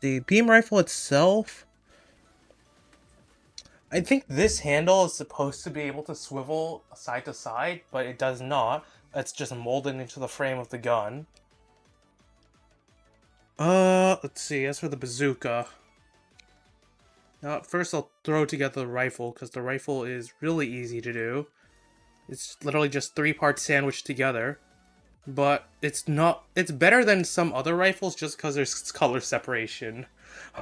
The beam rifle itself, I think this handle is supposed to be able to swivel side to side, but it does not. It's just molded into the frame of the gun. Let's see, as for the bazooka. First I'll throw together the rifle, because the rifle is really easy to do. It's literally just 3 parts sandwiched together. But it's not. It's better than some other rifles just because there's color separation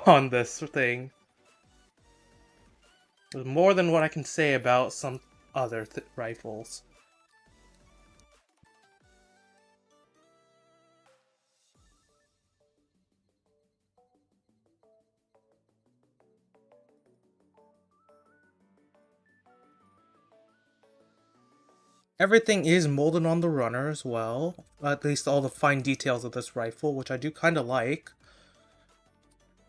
on this thing. There's more than what I can say about some other rifles. Everything is molded on the runner as well. At least all the fine details of this rifle, which I do kind of like.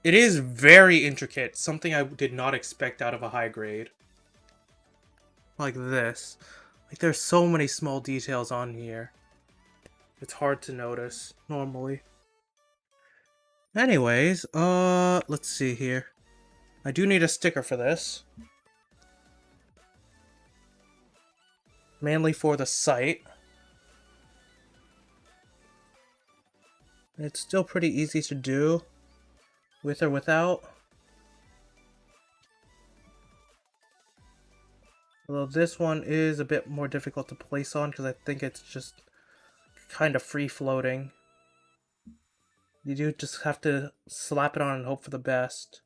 It is very intricate, something I did not expect out of a high grade. Like this. Like, there's so many small details on here. It's hard to notice, normally. Anyways, let's see here. I do need a sticker for this. Mainly for the site. It's still pretty easy to do, with or without. Although this one is a bit more difficult to place on because I think it's just kind of free-floating. You do just have to slap it on and hope for the best.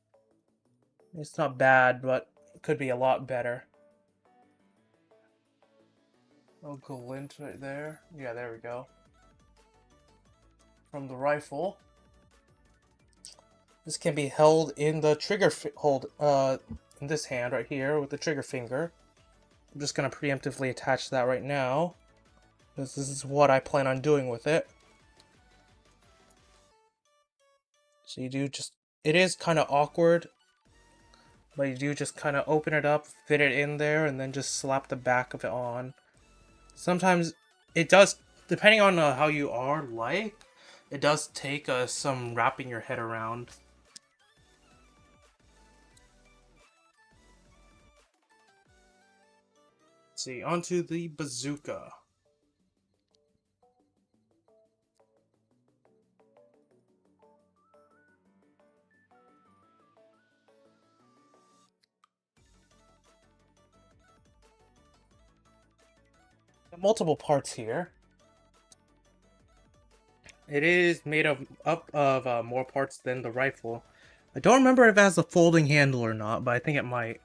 It's not bad, but it could be a lot better. Oh, glint right there. Yeah, there we go. From the rifle. This can be held in the trigger in this hand right here with the trigger finger. I'm just gonna preemptively attach that right now, because this is what I plan on doing with it. So you do just, it is kind of awkward, but you do just kind of open it up, fit it in there, and then just slap the back of it on. Sometimes it does, depending on how you are like, it does take some wrapping your head around. Let's see, onto the bazooka. Multiple parts here. It is made up of more parts than the rifle. I don't remember if it has a folding handle or not, but I think it might.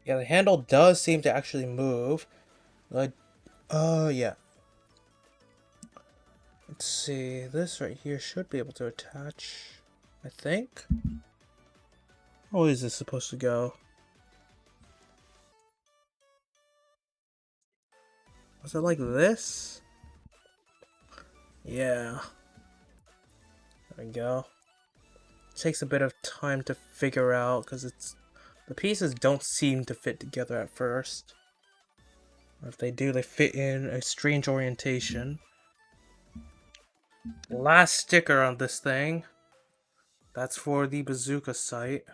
Yeah, the handle does seem to actually move. Yeah. Let's see. This right here should be able to attach, I think. How is this supposed to go? Was it like this? Yeah. There we go. It takes a bit of time to figure out because the pieces don't seem to fit together at first. Or if they do, they fit in a strange orientation. Last sticker on this thing. That's for the bazooka sight.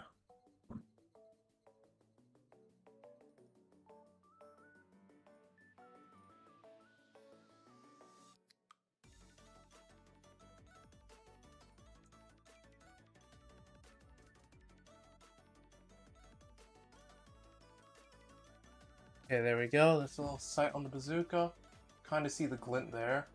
Okay, there we go. There's a little sight on the bazooka. Kind of see the glint there.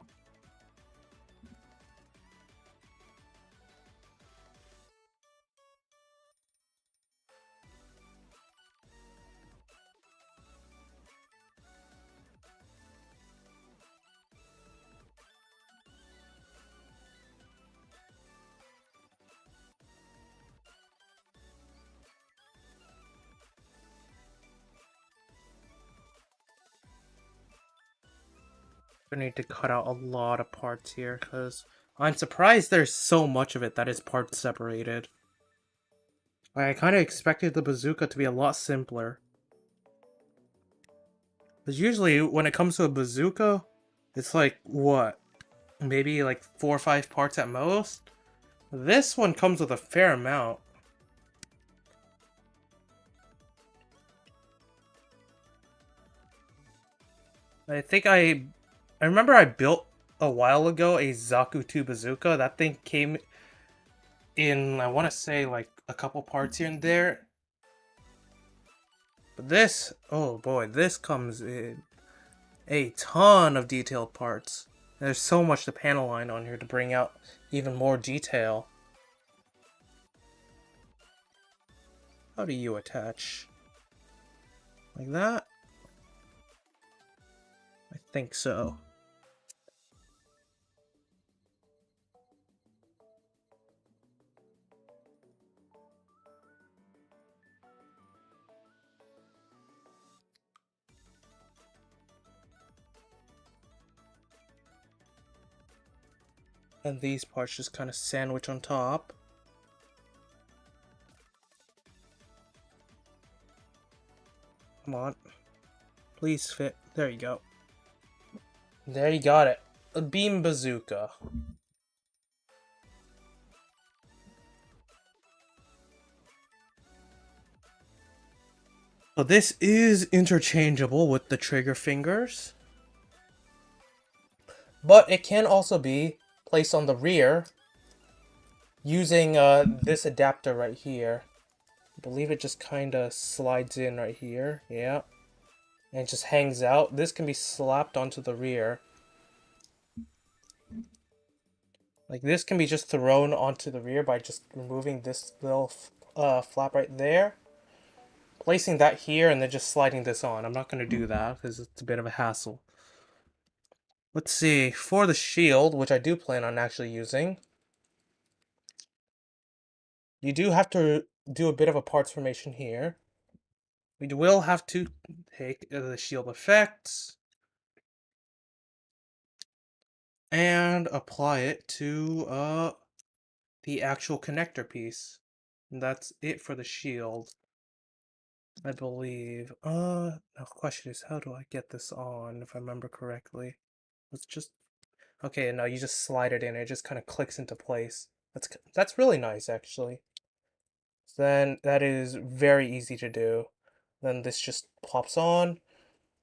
I need to cut out a lot of parts here because I'm surprised there's so much of it that is part separated. I kind of expected the bazooka to be a lot simpler. Because usually when it comes to a bazooka, it's like, what? Maybe like 4 or 5 parts at most? This one comes with a fair amount. I remember I built a while ago a Zaku 2 bazooka. That thing came in, I want to say, like a couple parts here and there. But this, oh boy, this comes in a ton of detailed parts. There's so much to panel line on here to bring out even more detail. How do you attach? Like that? I think so. And these parts just kind of sandwich on top. Come on. Please fit. There you go. There you got it. A beam bazooka. So this is interchangeable with the trigger fingers. But it can also be placed on the rear using this adapter right here. I believe it just kind of slides in right here. Yeah. And it just hangs out. This can be slapped onto the rear. Like this can be just thrown onto the rear by just removing this little flap right there. Placing that here and then just sliding this on. I'm not going to do that because it's a bit of a hassle. Let's see. For the shield, which I do plan on actually using, you do have to do a bit of a parts formation here. We will have to take the shield effects and apply it to the actual connector piece. And that's it for the shield, I believe. The question is, how do I get this on, if I remember correctly? Let's just... Okay, no, you just slide it in. It just kind of clicks into place. That's really nice, actually. Then that is very easy to do. Then this just pops on.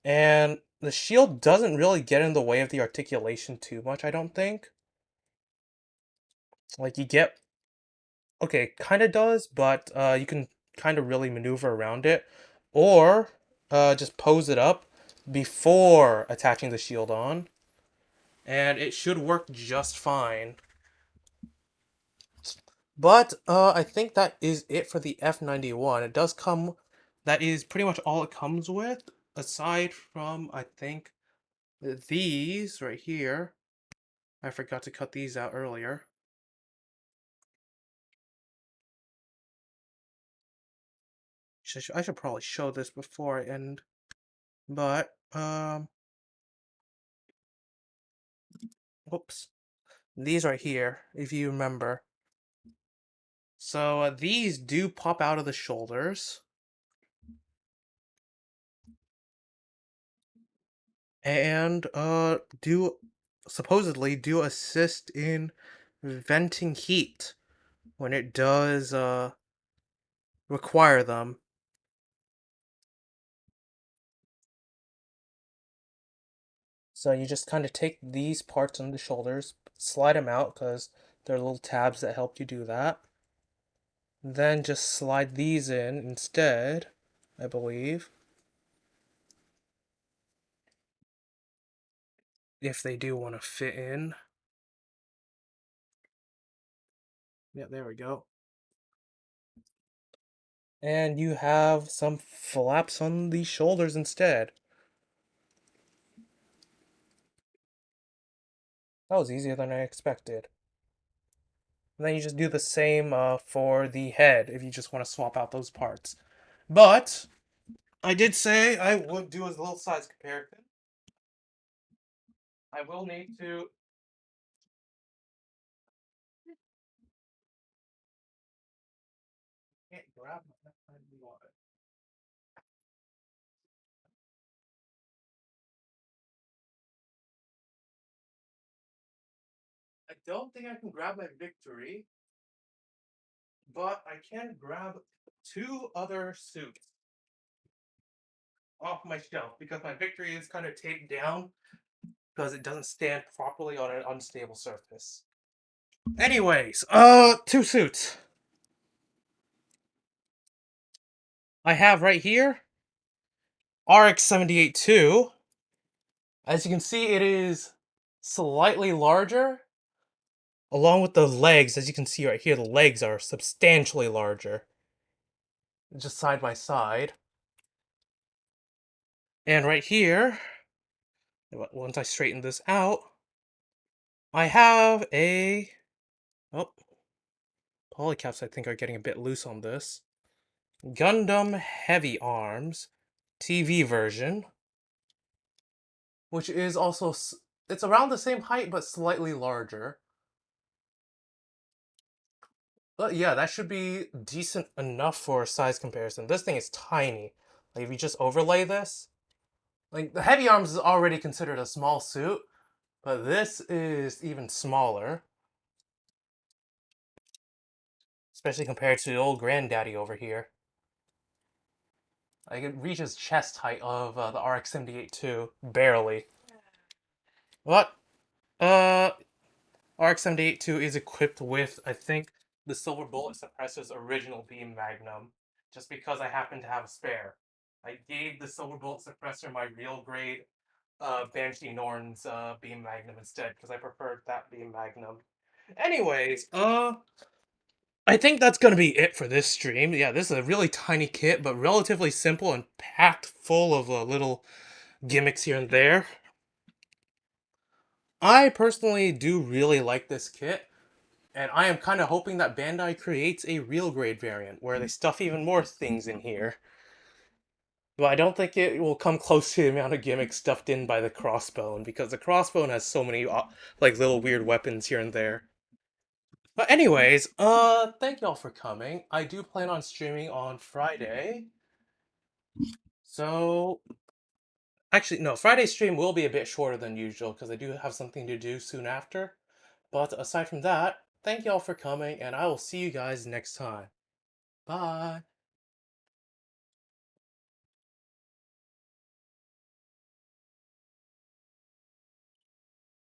And the shield doesn't really get in the way of the articulation too much, I don't think. Like, you get... Okay, kind of does, but you can kind of really maneuver around it. Or just pose it up before attaching the shield on. And it should work just fine. But I think that is it for the F91. It does come that is pretty much all it comes with, aside from, I think, these right here. I forgot to cut these out earlier. I should probably show this before I end, but, whoops. These right here, if you remember. So, these do pop out of the shoulders, and, do, supposedly, do assist in venting heat when it does, require them. So you just kind of take these parts on the shoulders, slide them out because there are little tabs that help you do that. Then just slide these in instead, I believe. If they do want to fit in. Yeah, there we go. And you have some flaps on the shoulders instead. That was easier than I expected. And then you just do the same for the head if you just want to swap out those parts. But I did say I would do a little size comparison. I will need to. Can't grab my wallet. I don't think I can grab my victory, but I can grab two other suits off my shelf because my victory is kind of taped down because it doesn't stand properly on an unstable surface. Anyways, two suits. I have right here RX-78 2. As you can see, it is slightly larger. Along with the legs, as you can see right here, the legs are substantially larger. Just side by side. And right here, once I straighten this out, I have a... Oh, polycaps I think are getting a bit loose on this. Gundam Heavy Arms TV version, which is also... It's around the same height, but slightly larger. But yeah, that should be decent enough for a size comparison. This thing is tiny. Like, if you just overlay this, like, the Heavy Arms is already considered a small suit, but this is even smaller. Especially compared to the old granddaddy over here. Like, it reaches chest height of the RX-78 2, barely. But, RX-78 2 is equipped with, I think, the Silver Bullet Suppressor's original beam magnum, just because I happen to have a spare. I gave the Silver Bullet Suppressor my real grade Banshee Norn's beam magnum instead, because I preferred that beam magnum. Anyways, I think that's going to be it for this stream. Yeah, this is a really tiny kit, but relatively simple and packed full of little gimmicks here and there. I personally do really like this kit, and I am kind of hoping that Bandai creates a real grade variant where they stuff even more things in here. But I don't think it will come close to the amount of gimmicks stuffed in by the crossbone, because the crossbone has so many like little weird weapons here and there. But anyways, thank y'all for coming. I do plan on streaming on Friday. So, actually, no, Friday's stream will be a bit shorter than usual because I do have something to do soon after. But aside from that, thank y'all for coming, and I will see you guys next time. Bye.